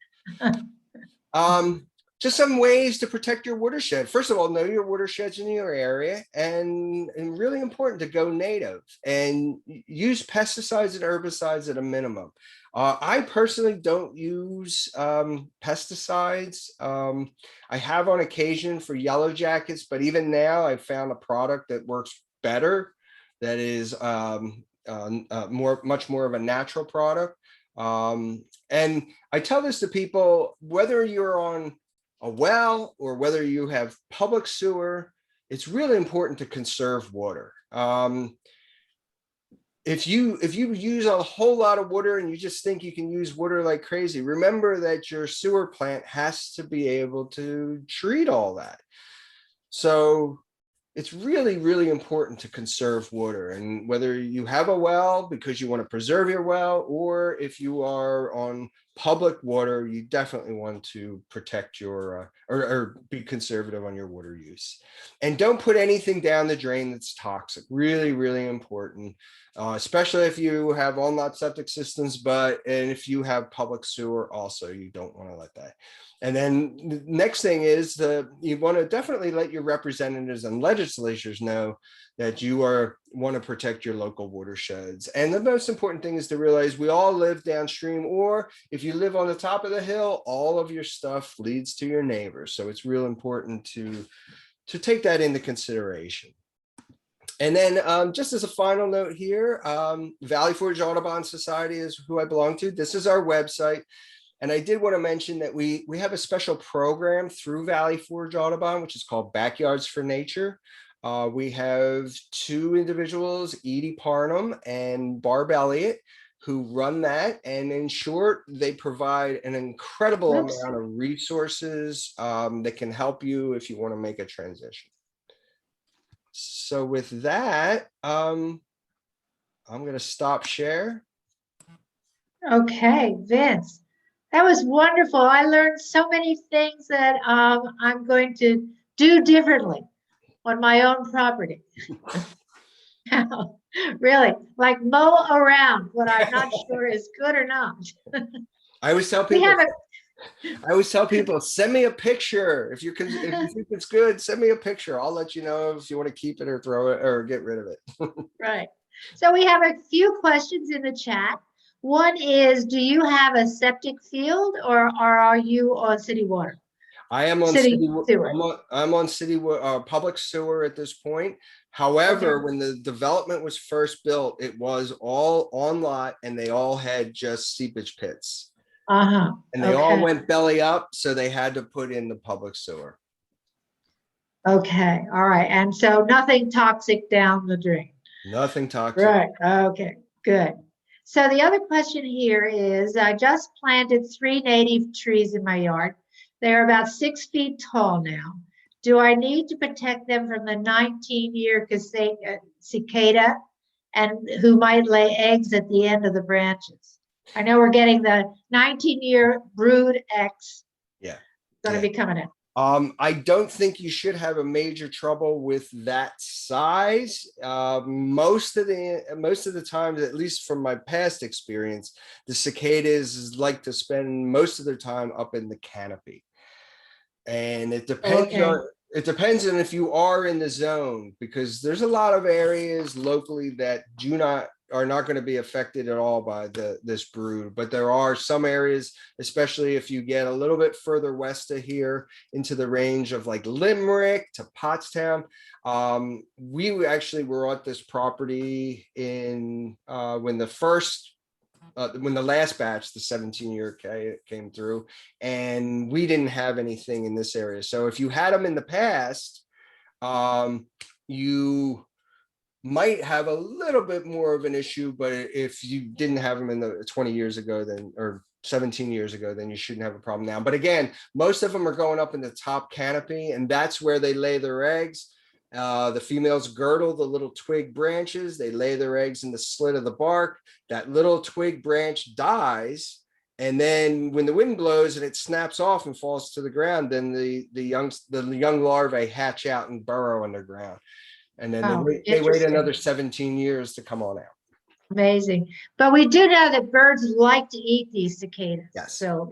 Just some ways to protect your watershed. First of all, know your watersheds in your area, and really important to go native and use pesticides and herbicides at a minimum. I personally don't use pesticides. I have on occasion for yellow jackets, but even now I've found a product that works better, that is much more of a natural product. And I tell this to people, whether you're on a well or whether you have public sewer, it's really important to conserve water. If you use a whole lot of water and you just think you can use water like crazy, remember that your sewer plant has to be able to treat all that. So it's really, really important to conserve water. And whether you have a well because you want to preserve your well, or if you are on public water, you definitely want to protect your or be conservative on your water use. And don't put anything down the drain that's toxic. Really, really important, especially if you have all not septic systems, and if you have public sewer also, you don't want to let that. And then the next thing is you want to definitely let your representatives and legislators know that you want to protect your local watersheds. And the most important thing is to realize we all live downstream, or if you live on the top of the hill, all of your stuff leads to your neighbors. So it's real important to take that into consideration. And then just as a final note here, Valley Forge Audubon Society is who I belong to. This is our website. And I did want to mention that we have a special program through Valley Forge Audubon, which is called Backyards for Nature. We have two individuals, Edie Parnham and Barb Elliott, who run that. And in short, they provide an incredible amount of resources that can help you if you want to make a transition. So with that, I'm going to stop share. Okay, Vince, that was wonderful. I learned so many things that I'm going to do differently on my own property. Really, like mow around what I'm not sure is good or not. I always tell people, send me a picture. If you think it's good, send me a picture. I'll let you know if you want to keep it or throw it or get rid of it. Right. So we have a few questions in the chat. One is, do you have a septic field or are you on city water? I am on City city, sewer. I'm on city, public sewer at this point. However, when the development was first built, it was all on lot and they all had just seepage pits. Uh-huh. And they all Okay. went belly up, so they had to put in the public sewer. Okay. All right. And so nothing toxic down the drain. Nothing toxic. Right. Okay. Good. So the other question here is, I just planted 3 native trees in my yard. They're about 6 feet tall now. Do I need to protect them from the 19-year cicada and who might lay eggs at the end of the branches? I know we're getting the 19-year brood X. Yeah. Going to be coming in. I don't think you should have a major trouble with that size. Most of the time, at least from my past experience, the cicadas like to spend most of their time up in the canopy. And it depends on if you are in the zone, because there's a lot of areas locally that are not going to be affected at all by this brood. But there are some areas, especially if you get a little bit further west of here into the range of like Limerick to Pottstown. We actually were at this property in when the last batch, the 17-year came through, and we didn't have anything in this area. So if you had them in the past, you might have a little bit more of an issue, but if you didn't have them in the 20 years ago, then, or 17 years ago, then you shouldn't have a problem now. But again, most of them are going up in the top canopy, and that's where they lay their eggs. The females girdle the little twig branches. They lay their eggs in the slit of the bark. That little twig branch dies. And then when the wind blows and it snaps off and falls to the ground, then the young larvae hatch out and burrow underground. And then they wait another 17 years to come on out. Amazing. But we do know that birds like to eat these cicadas. Yes. So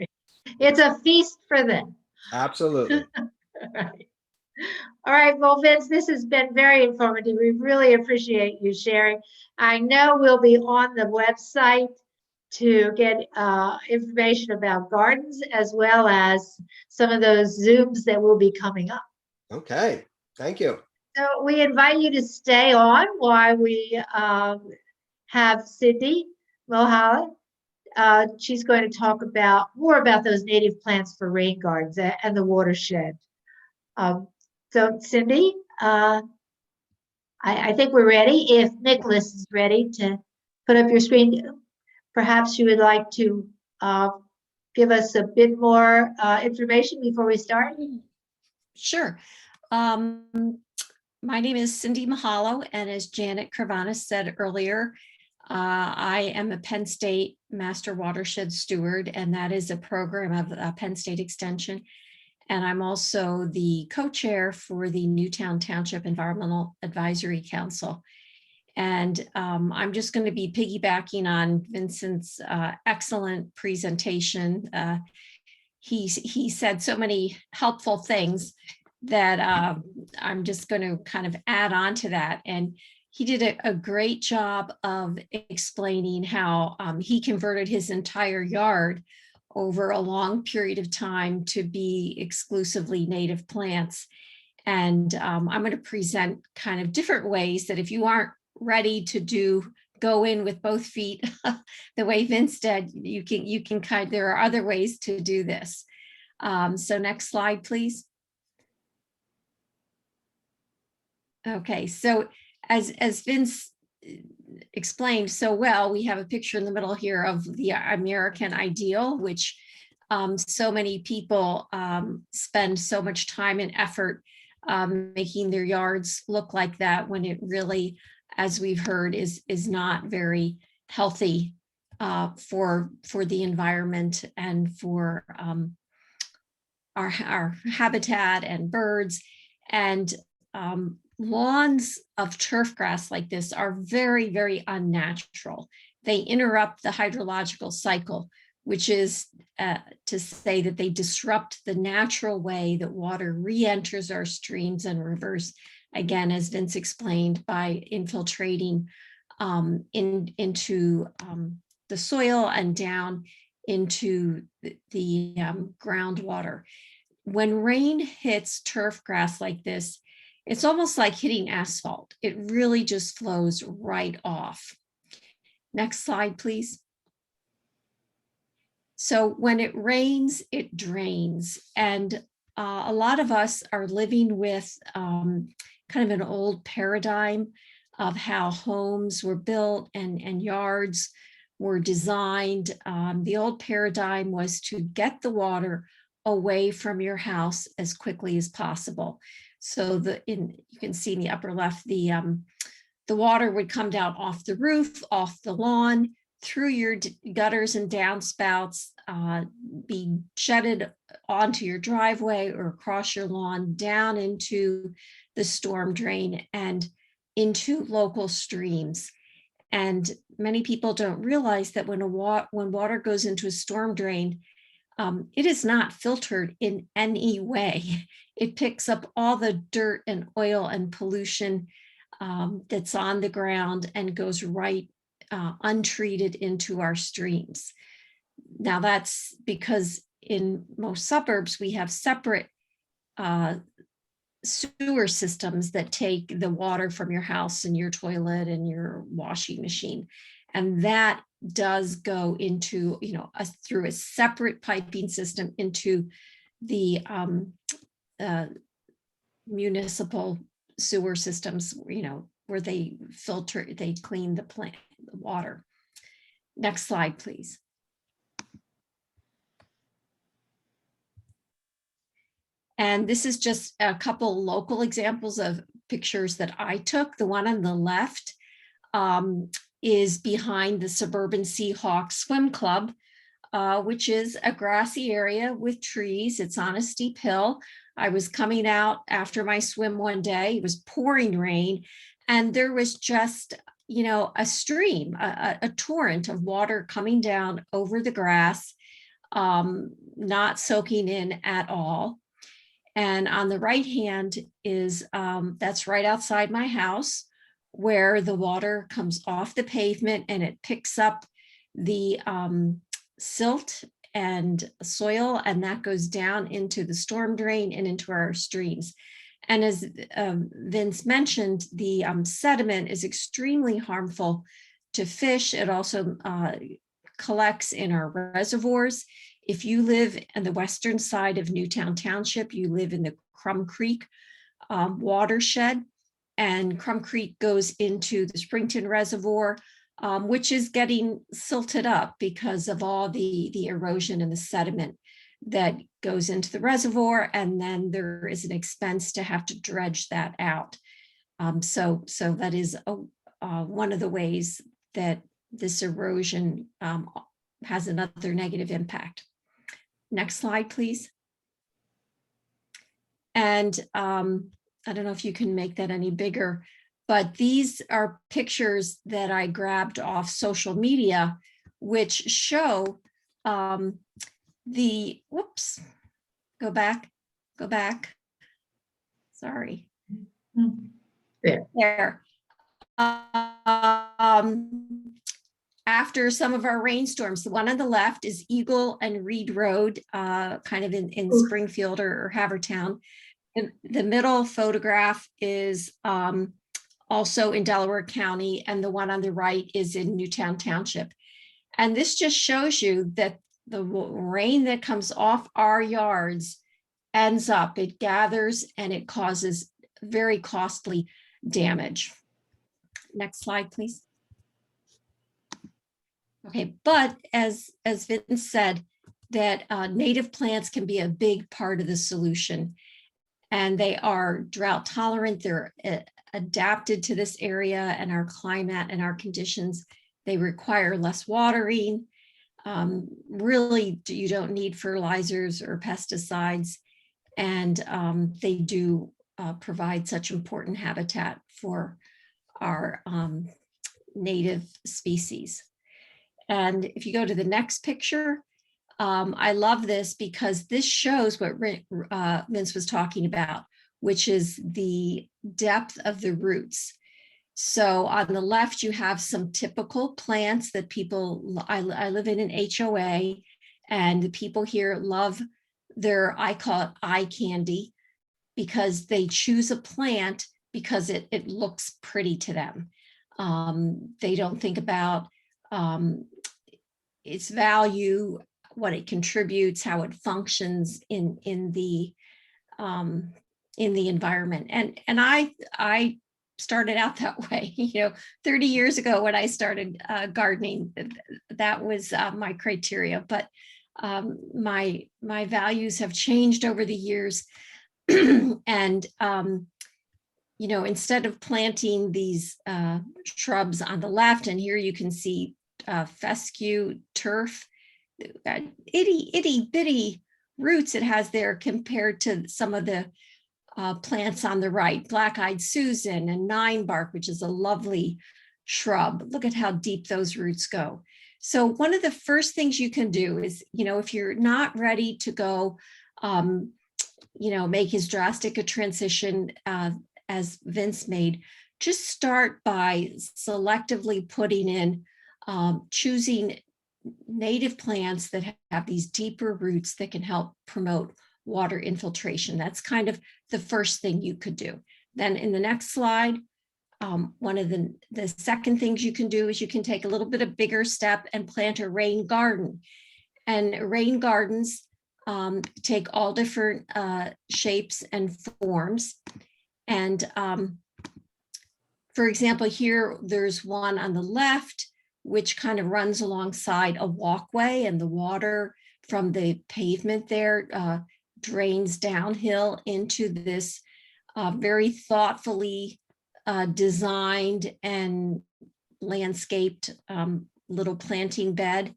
it's a feast for them. Absolutely. Right. All right, well, Vince, this has been very informative. We really appreciate you sharing. I know we'll be on the website to get information about gardens, as well as some of those Zooms that will be coming up. Okay, thank you. So we invite you to stay on while we have Cindy Mahalo. She's going to talk more about those native plants for rain gardens and the watershed. So Cindy, I think we're ready. If Nicholas is ready to put up your screen, perhaps you would like to give us a bit more information before we start. Sure. My name is Cindy Mahalo, and as Janet Carvanis said earlier, I am a Penn State Master Watershed Steward, and that is a program of Penn State Extension. And I'm also the co-chair for the Newtown Township Environmental Advisory Council. And I'm just going to be piggybacking on Vincent's excellent presentation. He said so many helpful things that I'm just going to kind of add on to that. And he did a great job of explaining how he converted his entire yard over a long period of time to be exclusively native plants. And I'm going to present kind of different ways that if you aren't ready to go in with both feet the way Vince did, you can there are other ways to do this. So next slide, please. Okay, so as Vince explained so well, we have a picture in the middle here of the American ideal, which so many people spend so much time and effort making their yards look like that, when it really, as we've heard, is not very healthy for the environment and for our habitat and birds. And lawns of turf grass like this are very, very unnatural. They interrupt the hydrological cycle, which is to say that they disrupt the natural way that water re-enters our streams and rivers, again, as Vince explained, by infiltrating into the soil and down into the groundwater. When rain hits turf grass like this, it's almost like hitting asphalt. It really just flows right off. Next slide, please. So when it rains, it drains. And a lot of us are living with kind of an old paradigm of how homes were built and yards were designed. The old paradigm was to get the water away from your house as quickly as possible. So you can see in the upper left, the water would come down off the roof, off the lawn, through your gutters and downspouts, be jetted onto your driveway or across your lawn, down into the storm drain and into local streams. And many people don't realize that when water goes into a storm drain, it is not filtered in any way. It picks up all the dirt and oil and pollution that's on the ground and goes right untreated into our streams. Now that's because in most suburbs, we have separate sewer systems that take the water from your house and your toilet and your washing machine. And that does go into, through a separate piping system into the municipal sewer systems, where they filter, they clean the water. Next slide, please. And this is just a couple local examples of pictures that I took. The one on the left is behind the Suburban Seahawk Swim Club, which is a grassy area with trees. It's on a steep hill. I was coming out after my swim one day. It was pouring rain, and there was just, a stream, a torrent of water coming down over the grass, not soaking in at all. And on the right hand is, that's right outside my house, where the water comes off the pavement and it picks up the silt and soil, and that goes down into the storm drain and into our streams. And as Vince mentioned, the sediment is extremely harmful to fish. It also collects in our reservoirs. If you live on the western side of Newtown Township, you live in the Crum Creek watershed, and Crum Creek goes into the Springton Reservoir, which is getting silted up because of all the erosion and the sediment that goes into the reservoir, and then there is an expense to have to dredge that out. So that is one of the ways that this erosion has another negative impact. Next slide, please. And I don't know if you can make that any bigger, but these are pictures that I grabbed off social media, which show whoops, go back, sorry. There. After some of our rainstorms, the one on the left is Eagle and Reed Road, kind of in Springfield or Havertown. The middle photograph is also in Delaware County, and the one on the right is in Newtown Township. And this just shows you that the rain that comes off our yards ends up, it gathers and it causes very costly damage. Next slide, please. Okay, but as Vince said, that native plants can be a big part of the solution, and they are drought tolerant. They're adapted to this area and our climate and our conditions. They require less watering. Really, you don't need fertilizers or pesticides, and they do provide such important habitat for our native species. And if you go to the next picture, I love this because this shows what Vince was talking about, which is the depth of the roots. So on the left, you have some typical plants that people, I live in an HOA, and the people here love I call it eye candy, because they choose a plant because it looks pretty to them. They don't think about its value, what it contributes, how it functions in the environment. And I started out that way, 30 years ago when I started gardening. That was my criteria, but my values have changed over the years. And instead of planting these shrubs on the left, and here you can see fescue turf, itty bitty roots it has there compared to some of the plants on the right, black-eyed Susan and ninebark, which is a lovely shrub. Look at how deep those roots go. So one of the first things you can do is, if you're not ready to go, make as drastic a transition as Vince made, just start by selectively putting in, choosing native plants that have these deeper roots that can help promote water infiltration. That's kind of the first thing you could do. Then in the next slide, one of the second things you can do is you can take a little bit of bigger step and plant a rain garden. And rain gardens take all different shapes and forms. And for example, here there's one on the left, which kind of runs alongside a walkway, and the water from the pavement there drains downhill into this very thoughtfully designed and landscaped little planting bed.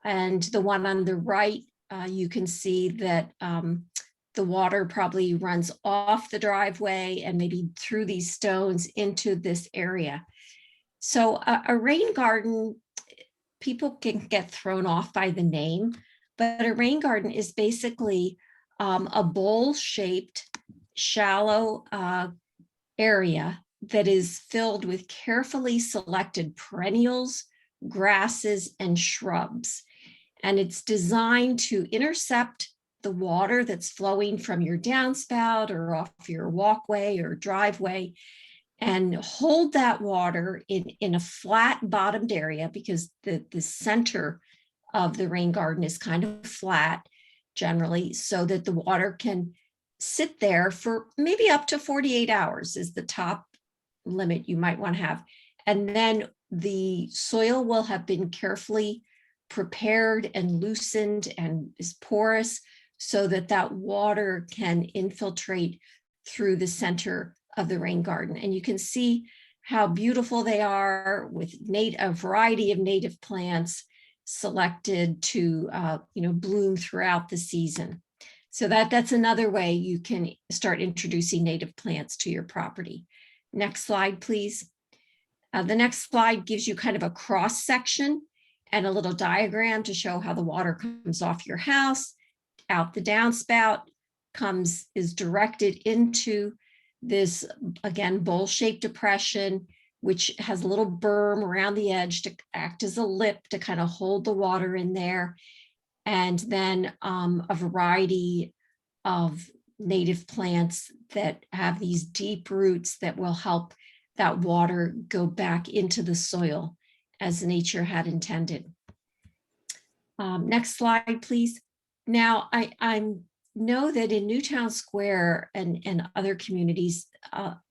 And the one on the right, you can see that the water probably runs off the driveway and maybe through these stones into this area. So a rain garden, people can get thrown off by the name, but a rain garden is basically a bowl-shaped, shallow area that is filled with carefully selected perennials, grasses, and shrubs. And it's designed to intercept the water that's flowing from your downspout or off your walkway or driveway, and hold that water in a flat bottomed area, because the center of the rain garden is kind of flat generally, so that the water can sit there for maybe up to 48 hours is the top limit you might want to have. And then the soil will have been carefully prepared and loosened and is porous, so that that water can infiltrate through the center of the rain garden. And you can see how beautiful they are, with a variety of native plants selected to bloom throughout the season. So that's another way you can start introducing native plants to your property. Next slide, please. The next slide gives you kind of a cross section and a little diagram to show how the water comes off your house, out the downspout, is directed into this, again, bowl-shaped depression, which has a little berm around the edge to act as a lip to kind of hold the water in there. And then a variety of native plants that have these deep roots that will help that water go back into the soil as nature had intended. Next slide, please. Now, I know that in Newtown Square and other communities,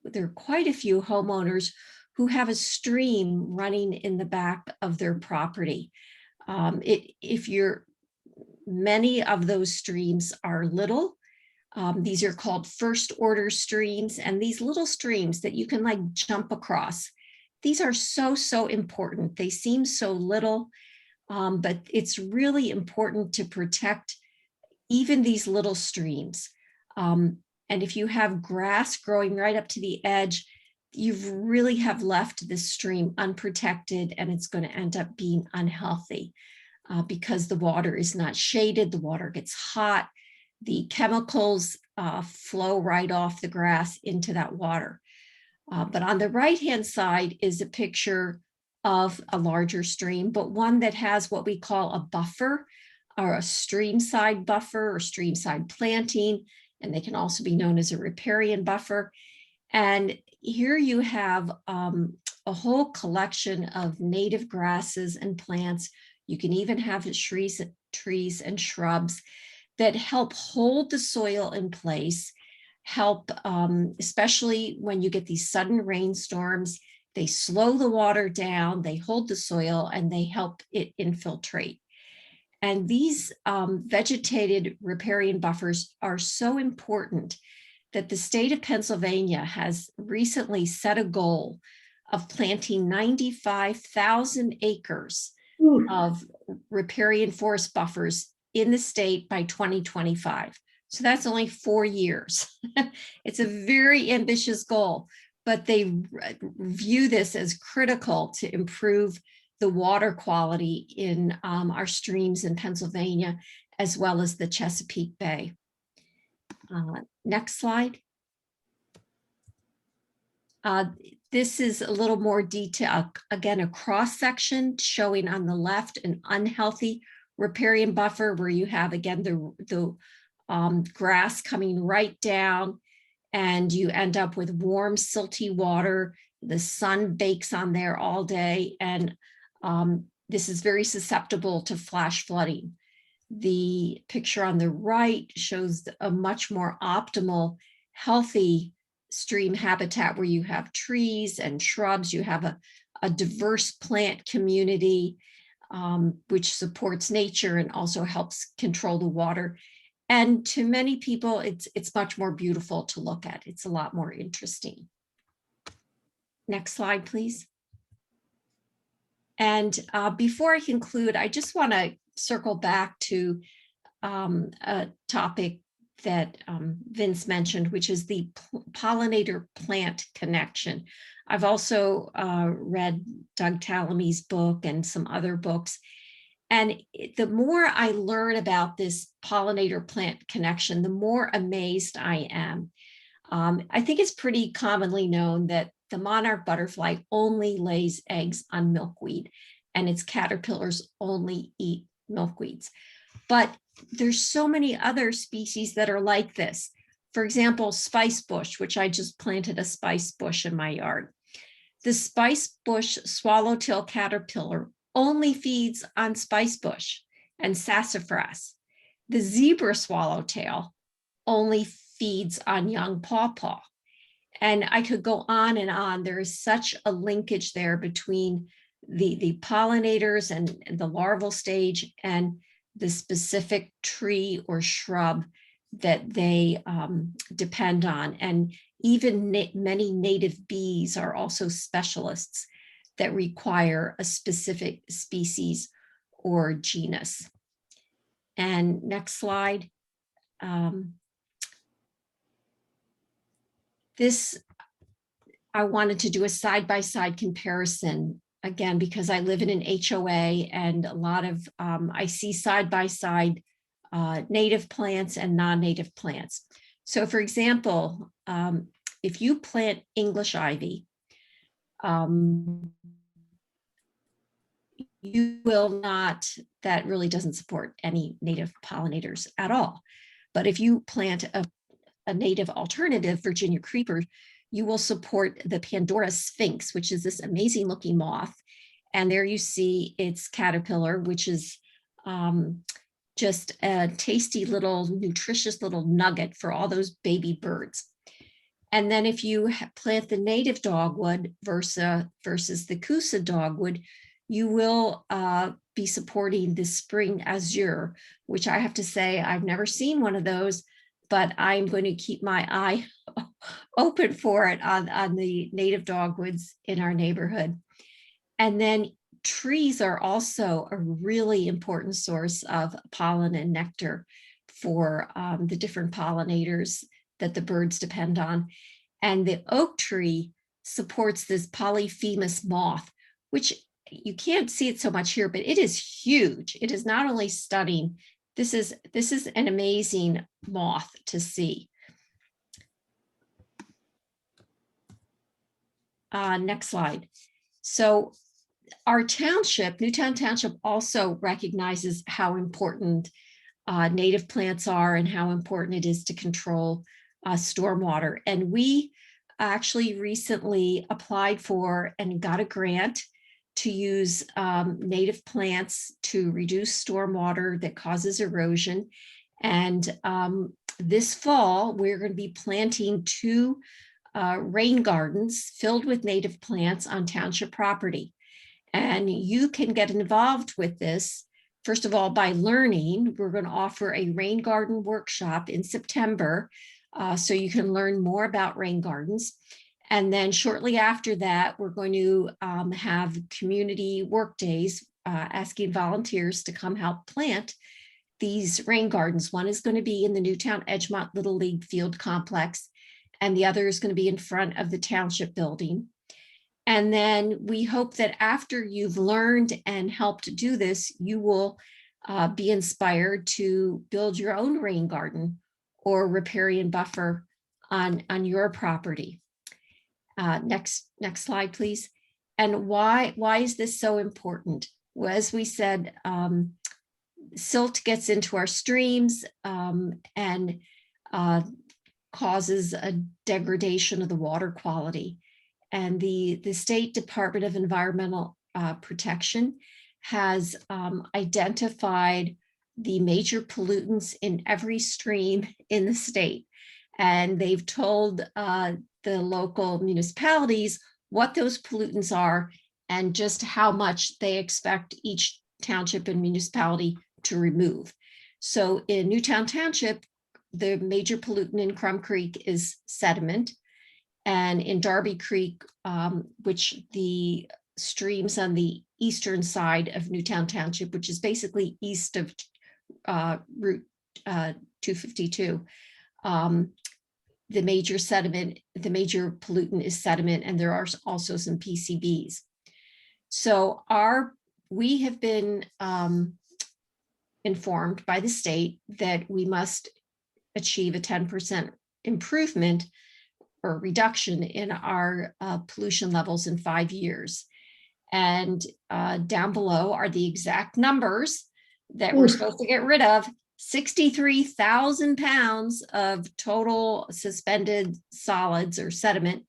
there are quite a few homeowners who have a stream running in the back of their property. Many of those streams are little. These are called first order streams, and these little streams that you can like jump across, these are so important. They seem so little, but it's really important to protect even these little streams. And if you have grass growing right up to the edge, you really have left this stream unprotected, and it's going to end up being unhealthy because the water is not shaded, the water gets hot, the chemicals flow right off the grass into that water. But on the right-hand side is a picture of a larger stream, but one that has what we call a buffer or a streamside buffer or streamside planting, and they can also be known as a riparian buffer. And here you have a whole collection of native grasses and plants. You can even have trees and shrubs that help hold the soil in place, help, especially when you get these sudden rainstorms. They slow the water down, they hold the soil, and they help it infiltrate. And these vegetated riparian buffers are so important that the state of Pennsylvania has recently set a goal of planting 95,000 acres of riparian forest buffers in the state by 2025. So that's only 4 years. It's a very ambitious goal, but they view this as critical to improve the water quality in our streams in Pennsylvania, as well as the Chesapeake Bay. Next slide. This is a little more detail. Again, a cross section showing on the left an unhealthy riparian buffer where you have, again, the grass coming right down, and you end up with warm, silty water. The sun bakes on there all day, and this is very susceptible to flash flooding. The picture on the right shows a much more optimal, healthy stream habitat where you have trees and shrubs. You have a diverse plant community, which supports nature and also helps control the water. And to many people, it's much more beautiful to look at. It's a lot more interesting. Next slide, please. And before I conclude, I just want to circle back to a topic that Vince mentioned, which is the pollinator plant connection. I've also read Doug Tallamy's book and some other books. And the more I learn about this pollinator plant connection, the more amazed I am. I think it's pretty commonly known that the monarch butterfly only lays eggs on milkweed, and its caterpillars only eat milkweeds. But there's so many other species that are like this. For example, spice bush, which I just planted a spice bush in my yard. The spice bush swallowtail caterpillar only feeds on spice bush and sassafras. The zebra swallowtail only feeds on young pawpaw. And I could go on and on. There is such a linkage there between the pollinators and the larval stage and the specific tree or shrub that they depend on. And even many native bees are also specialists that require a specific species or genus. And next slide. This, I wanted to do a side-by-side comparison, again, because I live in an HOA and a lot of, I see side-by-side native plants and non-native plants. So for example, if you plant English ivy, you will not, that really doesn't support any native pollinators at all. But if you plant a native alternative, Virginia creeper, you will support the Pandora sphinx, which is this amazing looking moth. And there you see its caterpillar, which is just a tasty little, nutritious little nugget for all those baby birds. And then if you plant the native dogwood versus the Coosa dogwood, you will be supporting the spring azure, which I have to say, I've never seen one of those, but I'm going to keep my eye open for it on the native dogwoods in our neighborhood. And then trees are also a really important source of pollen and nectar for the different pollinators that the birds depend on. And the oak tree supports this Polyphemus moth, which you can't see it so much here, but it is huge. It is not only stunning, this is an amazing moth to see. Next slide. So our township, Newtown Township, also recognizes how important native plants are and how important it is to control stormwater. And we actually recently applied for and got a grant to use native plants to reduce stormwater that causes erosion. And this fall, we're going to be planting 2 rain gardens filled with native plants on township property. And you can get involved with this, first of all, by learning. We're going to offer a rain garden workshop in September, so you can learn more about rain gardens. And then shortly after that, we're going to have community work days, asking volunteers to come help plant these rain gardens. One is going to be in the Newtown Edgemont Little League Field Complex, and the other is going to be in front of the township building. And then we hope that after you've learned and helped do this, you will be inspired to build your own rain garden or riparian buffer on your property. Next slide, please. And why is this so important? Well, as we said, silt gets into our streams and causes a degradation of the water quality. And the State Department of Environmental Protection has identified the major pollutants in every stream in the state. And they've told the local municipalities what those pollutants are and just how much they expect each township and municipality to remove. So in Newtown Township, the major pollutant in Crum Creek is sediment. And in Darby Creek, which the streams on the eastern side of Newtown Township, which is basically east of Route 252, the major pollutant is sediment, and there are also some PCBs. So we have been informed by the state that we must achieve a 10% improvement or reduction in our pollution levels in 5 years. And down below are the exact numbers that we're supposed to get rid of. 63,000 pounds of total suspended solids or sediment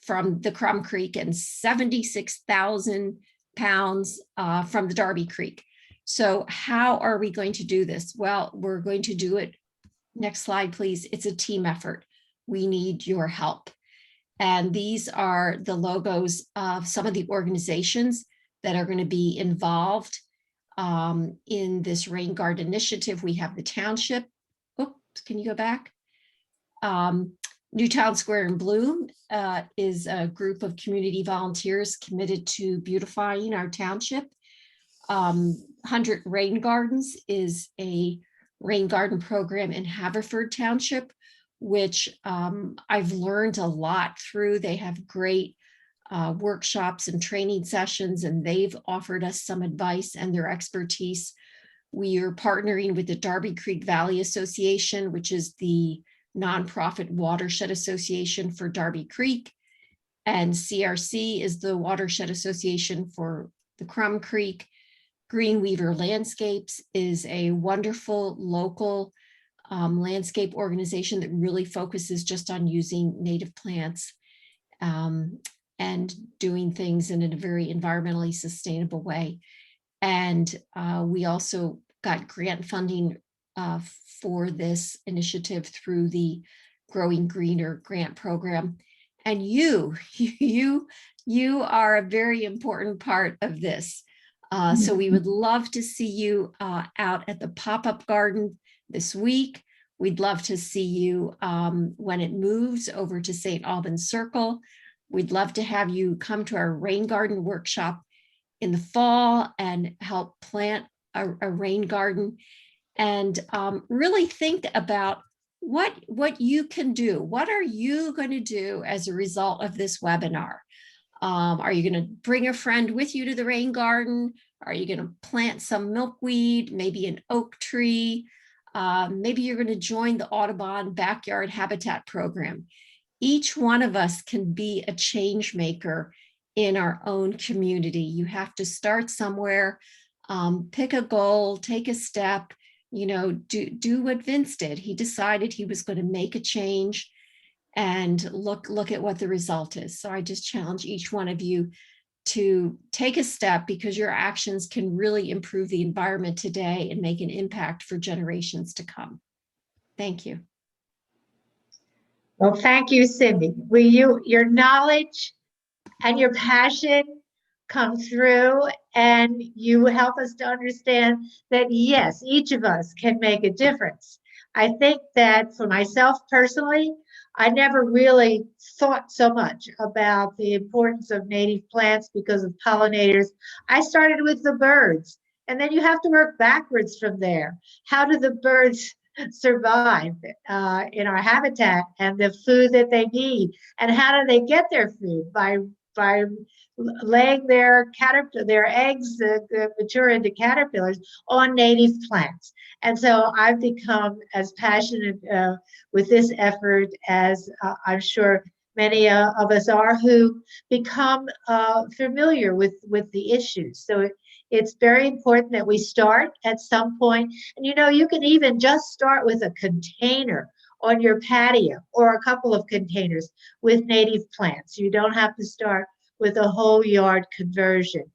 from the Crum Creek and 76,000 pounds from the Darby Creek. So how are we going to do this? Well, we're going to do it. Next slide, please. It's a team effort. We need your help. And these are the logos of some of the organizations that are going to be involved in this rain garden initiative. We have the township. Oops, can you go back? Newtown Square in Bloom is a group of community volunteers committed to beautifying our township. 100 Rain Gardens is a rain garden program in Haverford Township, which I've learned a lot through. They have great workshops and training sessions, and they've offered us some advice and their expertise. We are partnering with the Darby Creek Valley Association, which is the nonprofit watershed association for Darby Creek, and CRC is the watershed association for the Crum Creek. Greenweaver Landscapes is a wonderful local landscape organization that really focuses just on using native plants and doing things in a very environmentally sustainable way. And we also got grant funding for this initiative through the Growing Greener grant program. And you are a very important part of this. So we would love to see you out at the pop-up garden this week. We'd love to see you when it moves over to St. Albans Circle. We'd love to have you come to our rain garden workshop in the fall and help plant a rain garden, and really think about what you can do. What are you going to do as a result of this webinar? Are you going to bring a friend with you to the rain garden? Are you going to plant some milkweed, maybe an oak tree? Maybe you're going to join the Audubon Backyard Habitat Program. each one of us can be a change maker in our own community. You have to start somewhere, pick a goal, take a step, do what Vince did. He decided he was going to make a change and look at what the result is. So I just challenge each one of you to take a step, because your actions can really improve the environment today and make an impact for generations to come. Thank you. Well, thank you, Cindy. Your knowledge and your passion come through, and you help us to understand that, yes, each of us can make a difference. I think that for myself personally, I never really thought so much about the importance of native plants because of pollinators. I started with the birds, and then you have to work backwards from there. How do the birds survive in our habitat and the food that they need? And how do they get their food? By laying their eggs that mature into caterpillars on native plants. And so I've become as passionate with this effort as I'm sure many of us are, who become familiar with the issues. So it's very important that we start at some point. And you can even just start with a container on your patio or a couple of containers with native plants. You don't have to start with a whole yard conversion.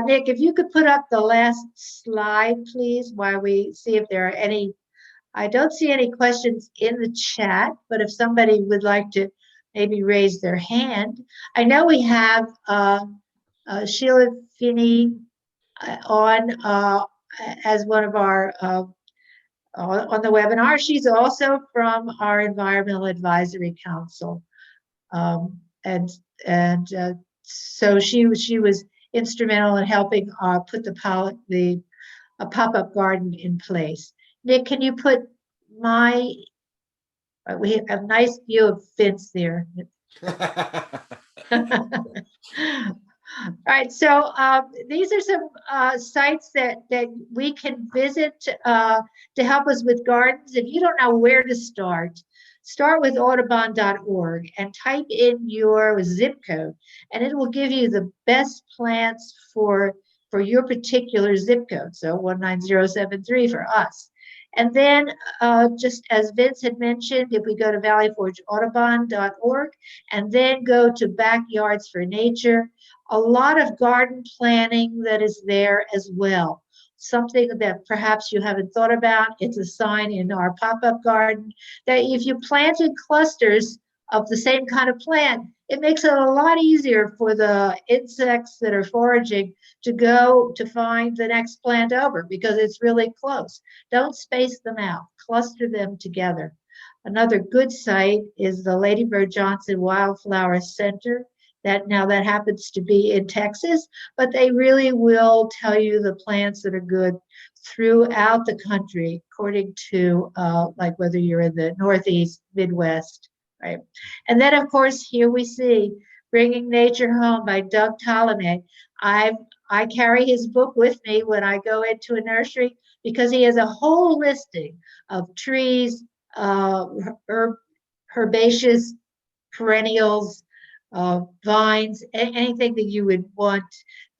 Nick, if you could put up the last slide, please, while we see if there are any. I don't see any questions in the chat, but if somebody would like to maybe raise their hand. I know we have Sheila Finney on as one of our on the webinar. She's also from our Environmental Advisory Council, so she was instrumental in helping put the pop-up garden in place. Nick, can you put we have a nice view of Vince there. All right, so these are some sites that we can visit to help us with gardens. If you don't know where to start with audubon.org and type in your zip code, and it will give you the best plants for your particular zip code. So 19073 for us. And then just as Vince had mentioned, if we go to valleyforgeaudubon.org and then go to Backyards for Nature, a lot of garden planning that is there as well. Something that perhaps you haven't thought about. It's a sign in our pop-up garden that if you planted clusters of the same kind of plant, it makes it a lot easier for the insects that are foraging to go to find the next plant over, because it's really close. Don't space them out, cluster them together. Another good site is the Lady Bird Johnson Wildflower Center. That happens to be in Texas, but they really will tell you the plants that are good throughout the country, according to like whether you're in the Northeast, Midwest, right? And then, of course, here we see Bringing Nature Home by Doug Tolomei. I carry his book with me when I go into a nursery, because he has a whole listing of trees, herbaceous perennials, vines, anything that you would want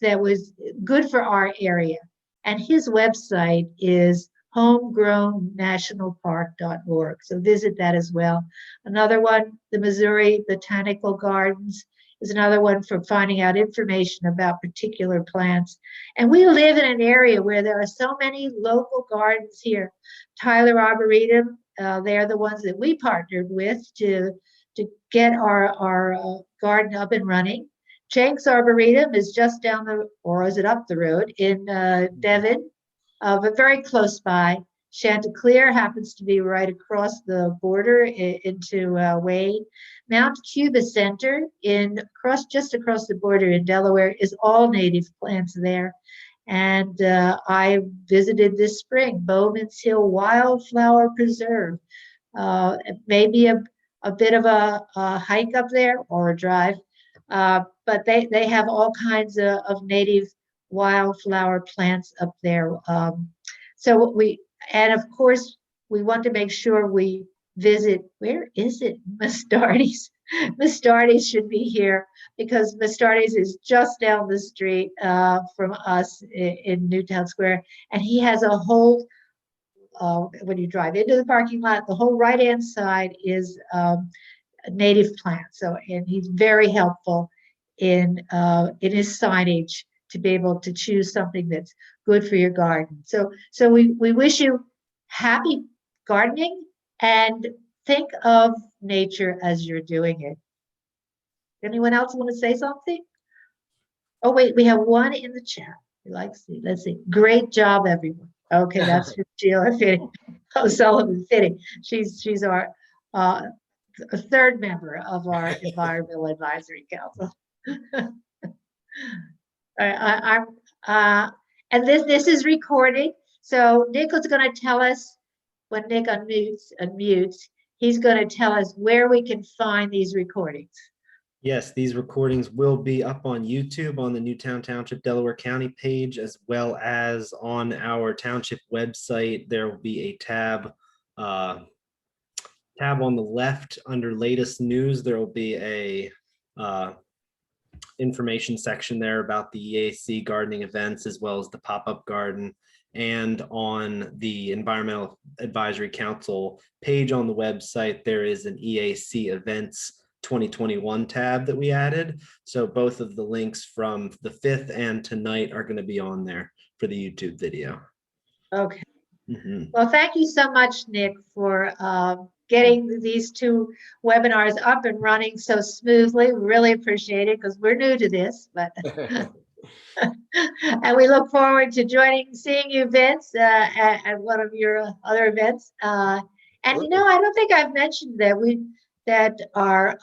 that was good for our area. And his website is homegrownnationalpark.org. So visit that as well. Another one, the Missouri Botanical Gardens, is another one for finding out information about particular plants. And we live in an area where there are so many local gardens here. Tyler Arboretum, they're the ones that we partnered with to get our garden up and running. Jenks Arboretum is just down or is it up the road in Devon, but very close by. Chanticleer happens to be right across the border into Wade. Mount Cuba Center just across the border in Delaware is all native plants there. And I visited this spring Bowman's Hill Wildflower Preserve. Maybe a bit of a hike up there or a drive, but they have all kinds of native wildflower plants up there. And of course, we want to make sure we visit, where is it? Mustardies. Miss Darties should be here because Miss Darties is just down the street from us in Newtown Square. And he has a whole, when you drive into the parking lot, the whole right-hand side is native plants. So, and he's very helpful in his signage to be able to choose something that's good for your garden. So we wish you happy gardening and think of nature as you're doing it. Anyone else want to say something? Oh, wait, we have one in the chat. Let's see. Great job, everyone. Okay, that's for Sheila Fitting. Sullivan Fitting. She's our a third member of our Environmental Advisory Council. And this is recorded. So Nick is going to tell us when Nick unmutes, he's going to tell us where we can find these recordings. Yes, these recordings will be up on YouTube on the Newtown Township Delaware County page, as well as on our township website. There will be a tab on the left under latest news. There will be a information section there about the EAC gardening events, as well as the pop-up garden. And on the Environmental Advisory Council page on the website, there is an EAC events 2021 tab that we added. So both of the links from the 5th and tonight are going to be on there for the YouTube video. Okay. Mm-hmm. Well, thank you so much, Nick, for getting these two webinars up and running so smoothly. We really appreciate it because we're new to this, but and we look forward to seeing you, Vince, at one of your other events. And you know, I don't think I've mentioned that our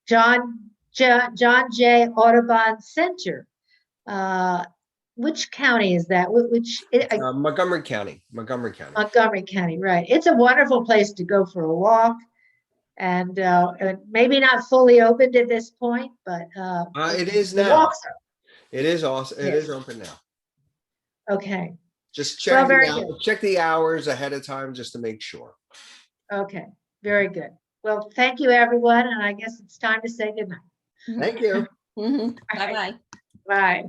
John Jay Audubon Center. Which county is that? Montgomery County. Montgomery County, right. It's a wonderful place to go for a walk, and maybe not fully opened at this point, but it is the now. walks are. It is also. It is open now. Okay. Just check good. check the hours ahead of time just to make sure. Okay. Very good. Well, thank you, everyone, and I guess it's time to say goodnight. Thank you. Bye-bye. Bye.